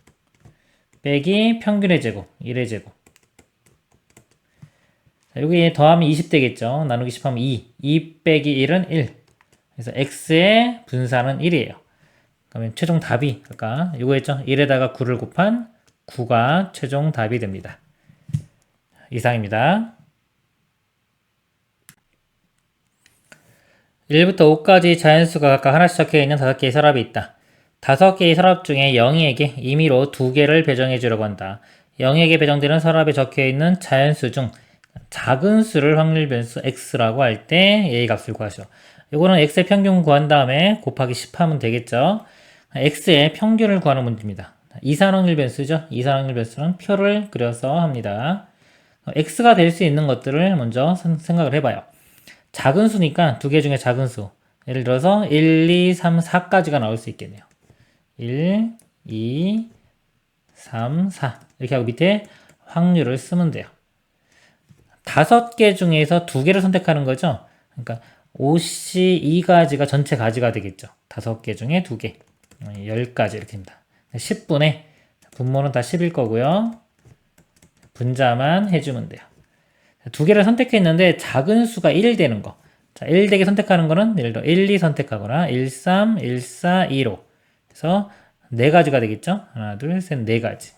빼기 평균의 제곱, 1의 제곱. 자, 여기 더하면 20 되겠죠. 나누기 10 하면 2. 2 빼기 1은 1. 그래서 x의 분산은 1이에요. 그러면 최종 답이 아까 이거 했죠? 1에다가 9를 곱한 9가 최종 답이 됩니다. 이상입니다. 1부터 5까지 자연수가 각각 하나씩 적혀있는 5개의 서랍이 있다. 5개의 서랍 중에 영희에게 임의로 2개를 배정해 주려고 한다. 영희에게 배정되는 서랍에 적혀있는 자연수 중 작은 수를 확률 변수 x라고 할 때 얘의 값을 구하시오. 이거는 x의 평균 구한 다음에 곱하기 10 하면 되겠죠. x의 평균을 구하는 문제입니다. 이산 확률 변수죠. 이산 확률 변수는 표를 그려서 합니다. x가 될 수 있는 것들을 먼저 생각을 해봐요. 작은 수니까 2개 중에 작은 수. 예를 들어서 1, 2, 3, 4까지가 나올 수 있겠네요. 1, 2, 3, 4 이렇게 하고 밑에 확률을 쓰면 돼요. 5개 중에서 2개를 선택하는 거죠. 그러니까 52가지가 전체 가지가 되겠죠. 5개 중에 2개 10가지 이렇게 됩니다. 10분의 분모는 다 10일 거고요. 분자만 해주면 돼요. 2개를 선택했는데 작은 수가 1 되는 거. 자, 1 되게 선택하는 거는 예를 들어 1, 2 선택하거나 1, 3, 1, 4, 2, 5. 그래서 4가지가 되겠죠. 하나, 둘, 셋, 4가지.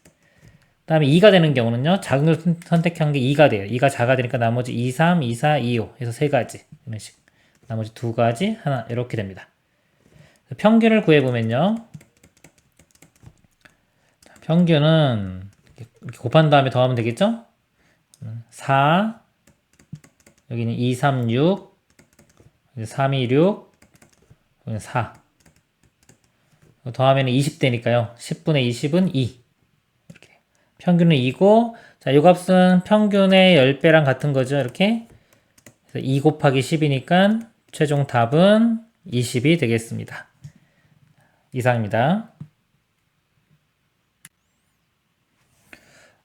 그 다음에 2가 되는 경우는요. 작은 걸 선택한 게 2가 돼요. 2가 작아 되니까 나머지 2, 3, 2, 4, 2, 5 해서 3가지. 이런 식. 나머지 2가지, 하나 이렇게 됩니다. 평균을 구해보면요. 평균은 이렇게 곱한 다음에 더하면 되겠죠? 4 여기는 2, 3, 6 3, 2, 6 여기는 4 더하면 20 되니까요. 10분의 20은 2 이렇게 평균은 2고 자, 이 값은 평균의 10배랑 같은 거죠. 이렇게 그래서 2 곱하기 10이니까 최종 답은 20이 되겠습니다. 이상입니다.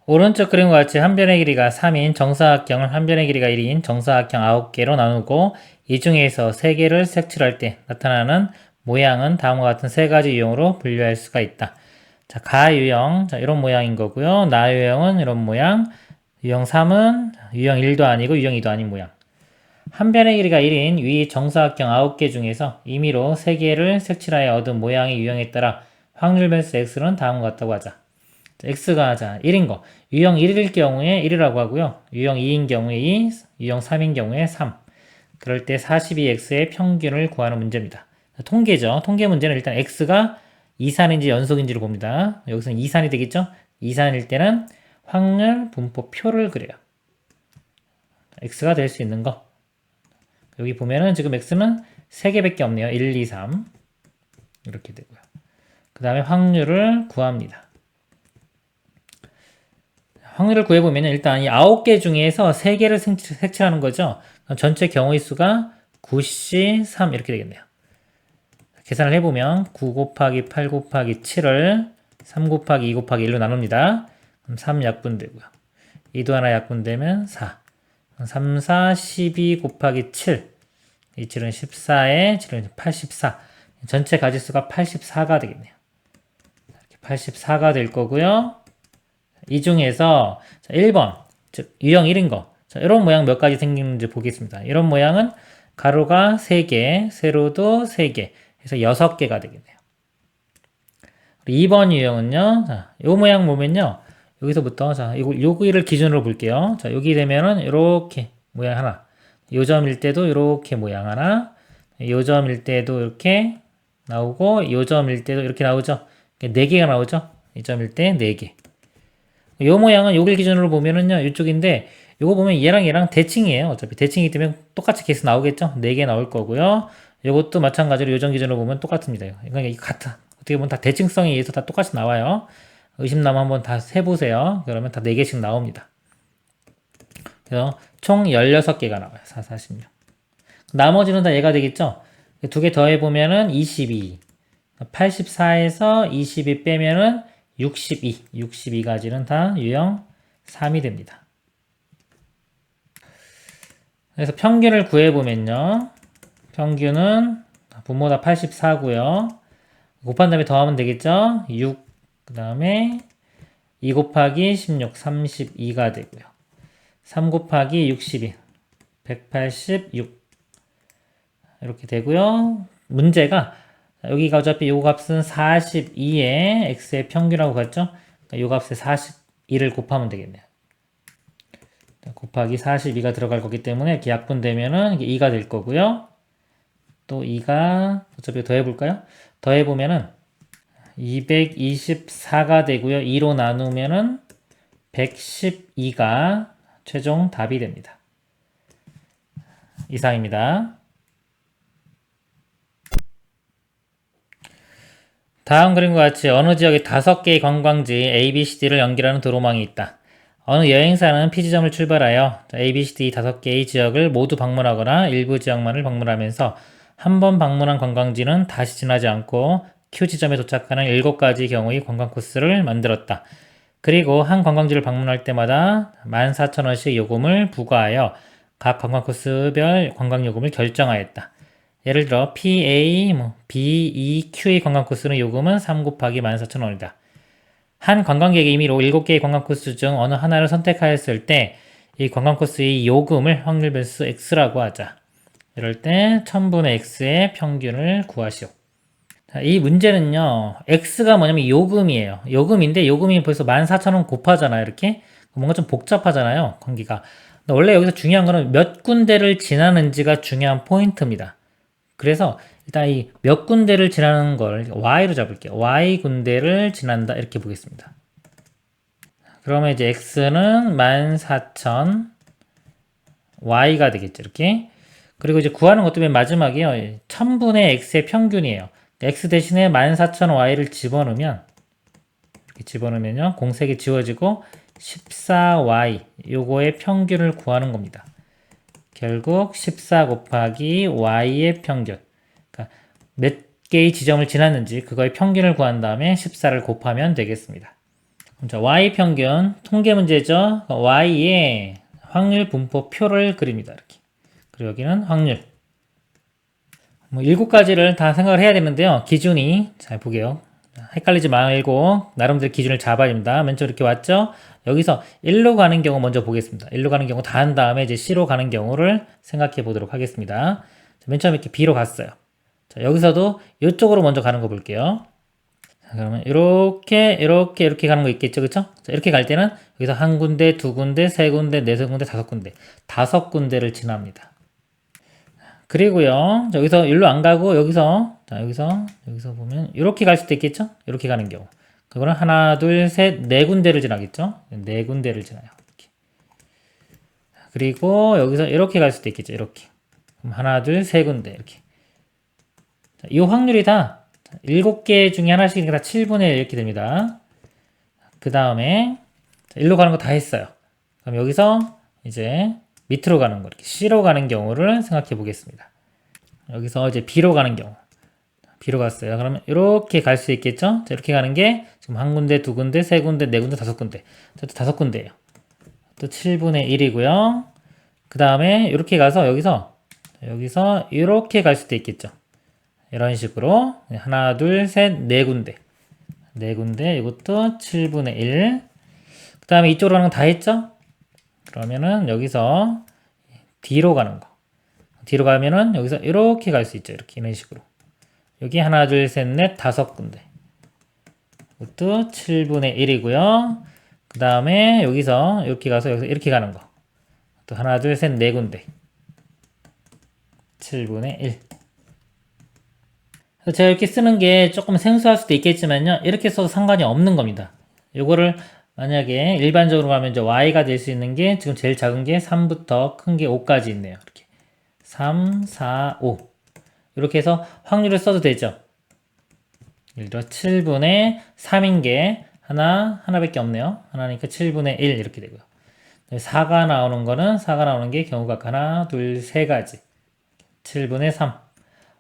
오른쪽 그림과 같이 한 변의 길이가 3인 정사각형을 한 변의 길이가 1인 정사각형 9개로 나누고 이 중에서 3개를 색칠할 때 나타나는 모양은 다음과 같은 3가지 유형으로 분류할 수가 있다. 자, 가유형, 자, 이런 모양인 거고요. 나유형은 이런 모양, 유형 3은 유형 1도 아니고 유형 2도 아닌 모양. 한 변의 길이가 1인 위 정사각형 9개 중에서 임의로 3개를 색칠하여 얻은 모양의 유형에 따라 확률 변수 x는 다음과 같다고 하자. x가 자 1인 거 유형 1일 경우에 1이라고 하고요. 유형 2인 경우에 2, 유형 3인 경우에 3 그럴 때 42x의 평균을 구하는 문제입니다. 통계죠. 통계 문제는 일단 x가 이산인지 연속인지를 봅니다. 여기서는 이산이 되겠죠. 이산일 때는 확률 분포표를 그려요. x가 될 수 있는 거 여기 보면은 지금 x는 3개밖에 없네요. 1, 2, 3 이렇게 되고요. 그 다음에 확률을 구합니다. 확률을 구해보면 일단 이 9개 중에서 3개를 색칠하는 거죠. 전체 경우의 수가 9C 3 이렇게 되겠네요. 계산을 해보면 9 곱하기 8 곱하기 7을 3 곱하기 2 곱하기 1로 나눕니다. 그럼 3 약분되고요. 2도 하나 약분되면 4. 3, 4, 12 곱하기 7. 이 7은 14에 7은 84. 전체 가지수가 84가 되겠네요. 이렇게 84가 될 거고요. 이 중에서 1번, 즉 유형 1인 거. 자, 이런 모양 몇 가지 생기는지 보겠습니다. 이런 모양은 가로가 3개, 세로도 3개, 해서 6개가 되겠네요. 2번 유형은요. 자, 요 모양 보면요. 여기서부터 자, 여기를 기준으로 볼게요. 자, 여기 되면은 이렇게 모양 하나. 요 점일 때도 이렇게 모양 하나. 요 점일 때도 이렇게 나오고 요 점일 때도 이렇게 나오죠. 4개가 나오죠. 이 점일 때 4개. 요 모양은 요걸 기준으로 보면은요. 이쪽인데 요거 보면 얘랑 대칭이에요. 어차피 대칭이기 때문에 똑같이 계속 나오겠죠. 4개 나올 거고요. 요것도 마찬가지로 요점 기준으로 보면 똑같습니다. 그러니까 이게 같아. 어떻게 보면 다 대칭성에 의해서 다 똑같이 나와요. 의심나면 한번 다 세보세요. 그러면 다 4개씩 나옵니다. 그래서 총 16개가 나와요. 4, 46. 나머지는 다 얘가 되겠죠? 2개 더해보면은 22. 84에서 22 빼면은 62. 62가지는 다 유형 3이 됩니다. 그래서 평균을 구해보면요. 평균은 분모 다 84고요. 곱한 다음에 더하면 되겠죠? 6, 그 다음에 2 곱하기 16, 32가 되고요. 3 곱하기 62, 186 이렇게 되고요. 문제가 여기가 어차피 요 값은 42에 x의 평균하고 같죠? 요 값에 42를 곱하면 되겠네요. 곱하기 42가 들어갈 거기 때문에 이렇게 약분되면은 이게 2가 될 거고요. 또 2가 어차피 더해볼까요? 더해보면은 224가 되고요. 2로 나누면은 112가 최종 답이 됩니다. 이상입니다. 다음 그림과 같이 어느 지역에 5개의 관광지 A, B, C, D를 연결하는 도로망이 있다. 어느 여행사는 P지점을 출발하여 A, B, C, D 5개의 지역을 모두 방문하거나 일부 지역만을 방문하면서 한 번 방문한 관광지는 다시 지나지 않고 Q지점에 도착하는 7가지 경우의 관광 코스를 만들었다. 그리고 한 관광지를 방문할 때마다 14,000원씩 요금을 부과하여 각 관광 코스별 관광 요금을 결정하였다. 예를 들어 PA, B, E, Q의 관광 코스는 요금은 3 곱하기 14,000원이다. 한 관광객이 임의로 7개의 관광 코스 중 어느 하나를 선택하였을 때 이 관광 코스의 요금을 확률 변수 x라고 하자. 이럴 때 1000분의 x의 평균을 구하시오. 자, 이 문제는요. x가 뭐냐면 요금이에요. 요금인데 요금이 벌써 14,000원 곱하잖아요. 이렇게. 뭔가 좀 복잡하잖아요. 관계가. 근데 원래 여기서 중요한 거는 몇 군데를 지나는지가 중요한 포인트입니다. 그래서 일단 이 몇 군데를 지나는 걸 y로 잡을게요. y 군데를 지난다 이렇게 보겠습니다. 그러면 이제 x는 14,000 y가 되겠죠. 이렇게. 그리고 이제 구하는 것도 맨 마지막이에요. 1000분의 x의 평균이에요. x 대신에 14,000y를 집어넣으면 이렇게 집어넣으면요. 공색이 지워지고 14y 요거의 평균을 구하는 겁니다. 결국 14 곱하기 y의 평균. 그러니까 몇 개의 지점을 지났는지 그거의 평균을 구한 다음에 14를 곱하면 되겠습니다. 자, y 평균 통계 문제죠. y의 확률 분포표를 그립니다. 이렇게. 그리고 여기는 확률. 7가지를 다 생각을 해야 되는데요. 기준이 잘 보게요. 헷갈리지 말고 나름대로 기준을 잡아야 됩니다. 맨 처음 이렇게 왔죠? 여기서 1로 가는 경우 먼저 보겠습니다. 1로 가는 경우 다 한 다음에 이제 C로 가는 경우를 생각해 보도록 하겠습니다. 자, 맨 처음 이렇게 B로 갔어요. 자, 여기서도 이쪽으로 먼저 가는 거 볼게요. 자, 그러면 이렇게 가는 거 있겠죠? 그쵸? 자, 이렇게 갈 때는 여기서 한 군데, 두 군데, 세 군데, 네 군데, 5군데. 5군데를 지납니다. 그리고요, 자, 여기서 일로 안 가고, 여기서 보면, 이렇게 갈 수도 있겠죠? 이렇게 가는 경우. 그거는 하나, 둘, 셋, 4군데를 지나겠죠? 4군데를 지나요. 이렇게. 그리고 여기서 이렇게 갈 수도 있겠죠? 이렇게. 그럼 하나, 둘, 3군데. 이렇게. 자, 이 확률이 다 7개 중에 하나씩이니까 다 7분의 1 이렇게 됩니다. 그 다음에, 일로 가는 거 다 했어요. 그럼 여기서 이제, 밑으로 가는 거, 이렇게 C로 가는 경우를 생각해 보겠습니다. 여기서 이제 B로 가는 경우. B로 갔어요. 그러면 이렇게 갈 수 있겠죠? 자, 이렇게 가는 게 지금 한 군데, 두 군데, 세 군데, 네 군데, 다섯 군데. 또 다섯 군데예요. 또 7분의 1이고요. 그 다음에 이렇게 가서 여기서 이렇게 갈 수도 있겠죠. 이런 식으로 하나, 둘, 셋, 네 군데. 네 군데. 이것도 7분의 1. 그 다음에 이쪽으로 가는 거 다 했죠? 그러면은 여기서 D로 가는 거. 뒤로 가면은 여기서 이렇게 갈 수 있죠. 이렇게 이런 식으로. 여기 하나, 둘, 셋, 넷, 다섯 군데. 이것도 7분의 1이고요. 그 다음에 여기서 이렇게 가서 여기서 이렇게 가는 거. 또 하나, 둘, 셋, 네 군데. 7분의 1. 제가 이렇게 쓰는 게 조금 생소할 수도 있겠지만요. 이렇게 써도 상관이 없는 겁니다. 요거를 만약에 일반적으로 가면 이제 y가 될 수 있는 게 지금 제일 작은 게 3부터 큰 게 5까지 있네요. 이렇게 3, 4, 5 이렇게 해서 확률을 써도 되죠. 예를 들어 7분의 3인 게 하나밖에 없네요. 하나니까 7분의 1 이렇게 되고요. 4가 나오는 거는 4가 나오는 게 경우가 하나, 둘, 세 가지. 7분의 3.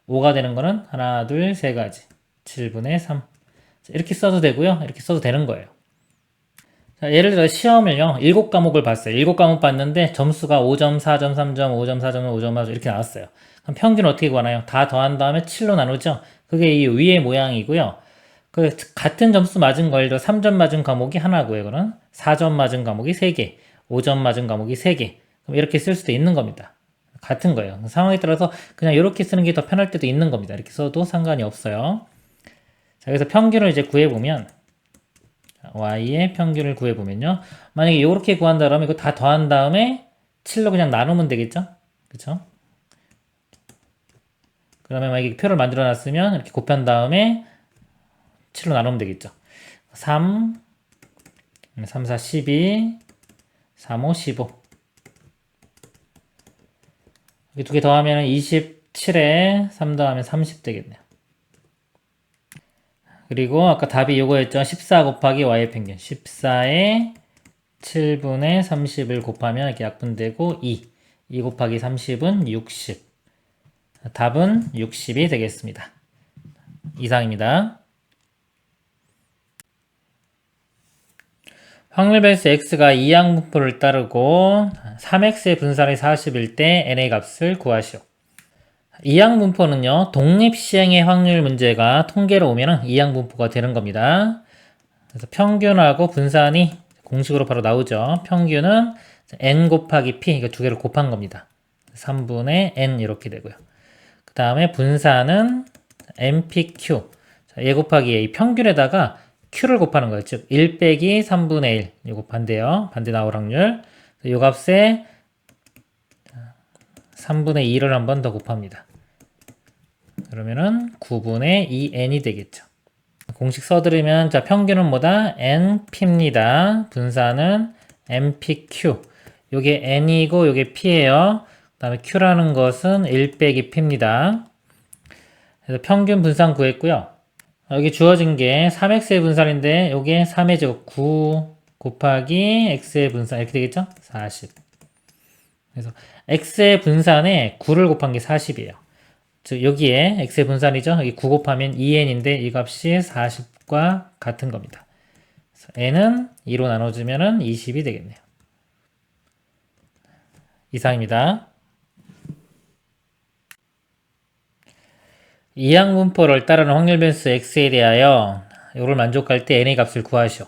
5가 되는 거는 하나, 둘, 세 가지. 7분의 3. 이렇게 써도 되고요. 이렇게 써도 되는 거예요. 자, 예를 들어 시험을요. 7과목을 봤어요. 7과목 봤는데 점수가 5점, 4점, 3점, 5점, 4점, 5점, 4점 이렇게 나왔어요. 그럼 평균 어떻게 구하나요? 다 더한 다음에 7로 나누죠. 그게 이 위의 모양이고요. 그 같은 점수 맞은 거, 예를 들어 3점 맞은 과목이 하나고요. 이거는 4점 맞은 과목이 3개, 5점 맞은 과목이 3개. 그럼 이렇게 쓸 수도 있는 겁니다. 같은 거예요. 상황에 따라서 그냥 이렇게 쓰는 게 더 편할 때도 있는 겁니다. 이렇게 써도 상관이 없어요. 자, 그래서 평균을 이제 구해보면 y의 평균을 구해보면요. 만약에 이렇게 구한다 그러면 이거 다 더한 다음에 7로 그냥 나누면 되겠죠? 그쵸? 그러면 만약에 표를 만들어 놨으면 이렇게 곱한 다음에 7로 나누면 되겠죠. 3, 3, 4, 12, 3, 5, 15. 이 두 개 더하면 27에 3 더하면 30 되겠네요. 그리고 아까 답이 요거였죠. 14 곱하기 y의 평균. 14에 7분의 30을 곱하면 이렇게 약분되고 2. 2 곱하기 30은 60. 답은 60이 되겠습니다. 이상입니다. 확률 배수 x가 이항분포를 따르고 3x의 분산이 40일 때 n의 값을 구하시오. 이항분포는요, 독립시행의 확률 문제가 통계로 오면은 이항분포가 되는 겁니다. 그래서 평균하고 분산이 공식으로 바로 나오죠. 평균은 n 곱하기 p, 이거 두 개를 곱한 겁니다. 3분의 n 이렇게 되고요. 그 다음에 분산은 npq, 얘 곱하기 a, 평균에다가 q를 곱하는 거예요. 즉 1 빼기 3분의 1, 이거 반대요. 반대 나올 확률. 이 값에 3분의 2를 한 번 더 곱합니다. 그러면은 9분의 2n이 되겠죠. 공식 써드리면, 자, 평균은 뭐다? np입니다. 분산은 npq. 요게 n이고 요게 p예요. 그 다음에 q라는 것은 1 빼기 p입니다. 그래서 평균 분산 구했고요. 여기 주어진 게 3x의 분산인데 요게 3의 제곱 9 곱하기 x의 분산 이렇게 되겠죠? 40. 그래서 x의 분산에 9를 곱한 게 40이에요. 즉 여기에 x의 분산이죠. 여기 9 곱하면 2n인데 이 값이 40과 같은 겁니다. 그래서 n은 2로 나눠주면 20이 되겠네요. 이상입니다. 이항분포를 따르는 확률 변수 x에 대하여 이걸 만족할 때 n의 값을 구하시오.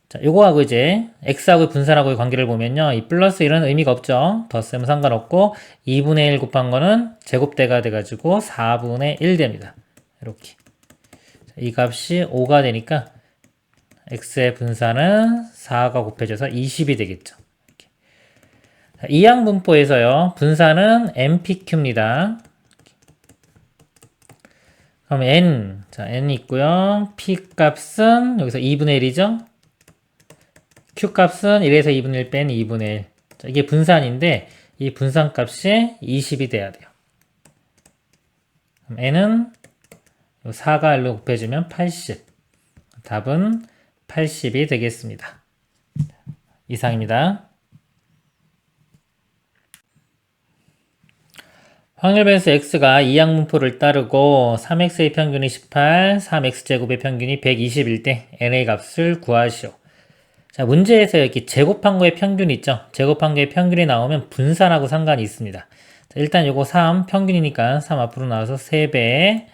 자, 요거하고 이제 x하고 분산하고의 관계를 보면요. 이 플러스 1은 의미가 없죠. 덧셈은 상관없고 2분의 1 곱한 거는 제곱대가 돼가지고 4분의 1 됩니다. 이렇게. 자, 이 값이 5가 되니까 x의 분산은 4가 곱해져서 20이 되겠죠. 이렇게. 자, 이항분포에서요. 분산은 npq입니다. 그럼 n, 자, n 있고요. p 값은 여기서 2분의 1이죠. q 값은 1에서 2분의 1 뺀 2분의 1. 자, 이게 분산인데 이 분산 값이 20이 돼야 돼요. 그럼 n은 4가 1로 곱해주면 80. 답은 80이 되겠습니다. 이상입니다. 확률 변수 x가 이항분포를 따르고 3x의 평균이 18, 3x제곱의 평균이 121 때 n의 값을 구하시오. 자, 문제에서 여기 제곱한 거의 평균이 있죠. 제곱한 거의 평균이 나오면 분산하고 상관이 있습니다. 자, 일단 요거 3 평균이니까 3 앞으로 나와서 3배.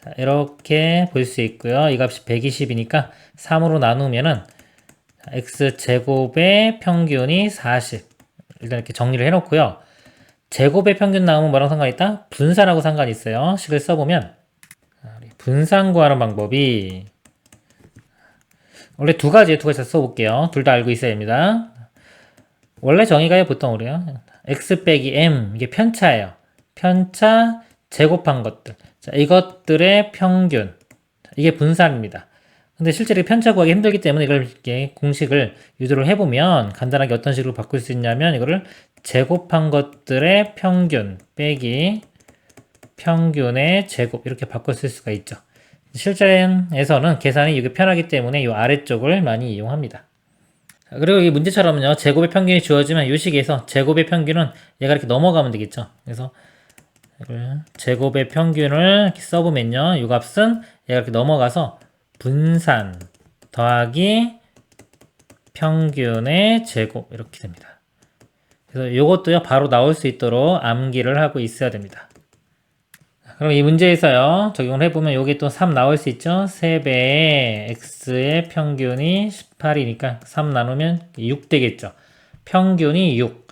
자, 이렇게 볼 수 있고요. 이 값이 120이니까 3으로 나누면은 x제곱의 평균이 40. 일단 이렇게 정리를 해놓고요. 제곱의 평균 나오면 뭐랑 상관이 있다? 분산하고 상관이 있어요. 식을 써보면 분산 구하는 방법이 원래 두 가지 써볼게요. 둘 다 알고 있어야 됩니다. 원래 정의가요, 보통 우리요. x 빼기 m, 이게 편차예요. 편차 제곱한 것들. 자, 이것들의 평균. 자, 이게 분산입니다. 근데 실제로 편차 구하기 힘들기 때문에 이걸 이렇게 공식을 유도를 해보면 간단하게 어떤 식으로 바꿀 수 있냐면 이거를 제곱한 것들의 평균 빼기 평균의 제곱 이렇게 바꿔 쓸 수가 있죠. 실전에서는 계산이 이게 편하기 때문에 이 아래쪽을 많이 이용합니다. 그리고 이 문제처럼요, 제곱의 평균이 주어지면 이 식에서 제곱의 평균은 얘가 이렇게 넘어가면 되겠죠. 그래서 제곱의 평균을 이렇게 써보면요, 이 값은 얘가 이렇게 넘어가서 분산 더하기 평균의 제곱 이렇게 됩니다. 그래서 이것도요 바로 나올 수 있도록 암기를 하고 있어야 됩니다. 그럼 이 문제에서요 적용을 해보면 여기 또 3 나올 수 있죠. 3배의 x의 평균이 18이니까 3 나누면 6 되겠죠. 평균이 6.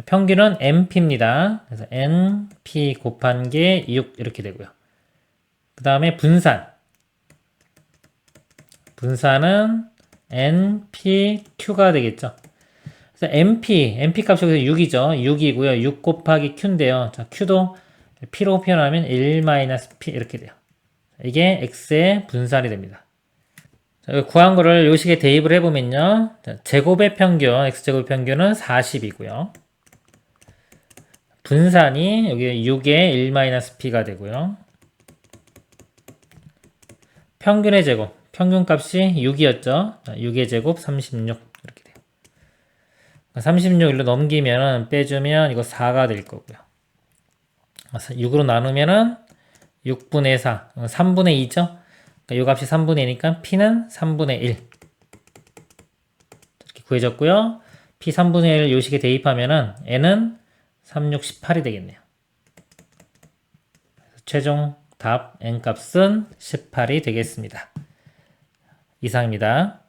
평균은 np입니다. 그래서 np 곱한 게 6 이렇게 되고요. 그 다음에 분산은 npq가 되겠죠. 그래서 np 값이 여기서 6이죠. 6이고요. 6 곱하기 q인데요. 자, q도 p로 표현하면 1-p 이렇게 돼요. 이게 x의 분산이 됩니다. 자, 구한 거를 요 식에 대입을 해보면요. 자, 제곱의 평균, x제곱 평균은 40이고요. 분산이 여기 6의 1-p가 되고요. 평균의 제곱, 평균값이 6이었죠. 6의 제곱 36 이렇게 돼요. 36 일로 넘기면 빼주면 이거 4가 될 거고요. 6으로 나누면은 6분의 4, 3분의 2죠. 그러니까 이 값이 3분의 2니까 p는 3분의 1 이렇게 구해졌고요. p 3분의 1을 요식에 대입하면은 n은 3, 6, 18이 되겠네요. 최종 답 n값은 18이 되겠습니다. 이상입니다.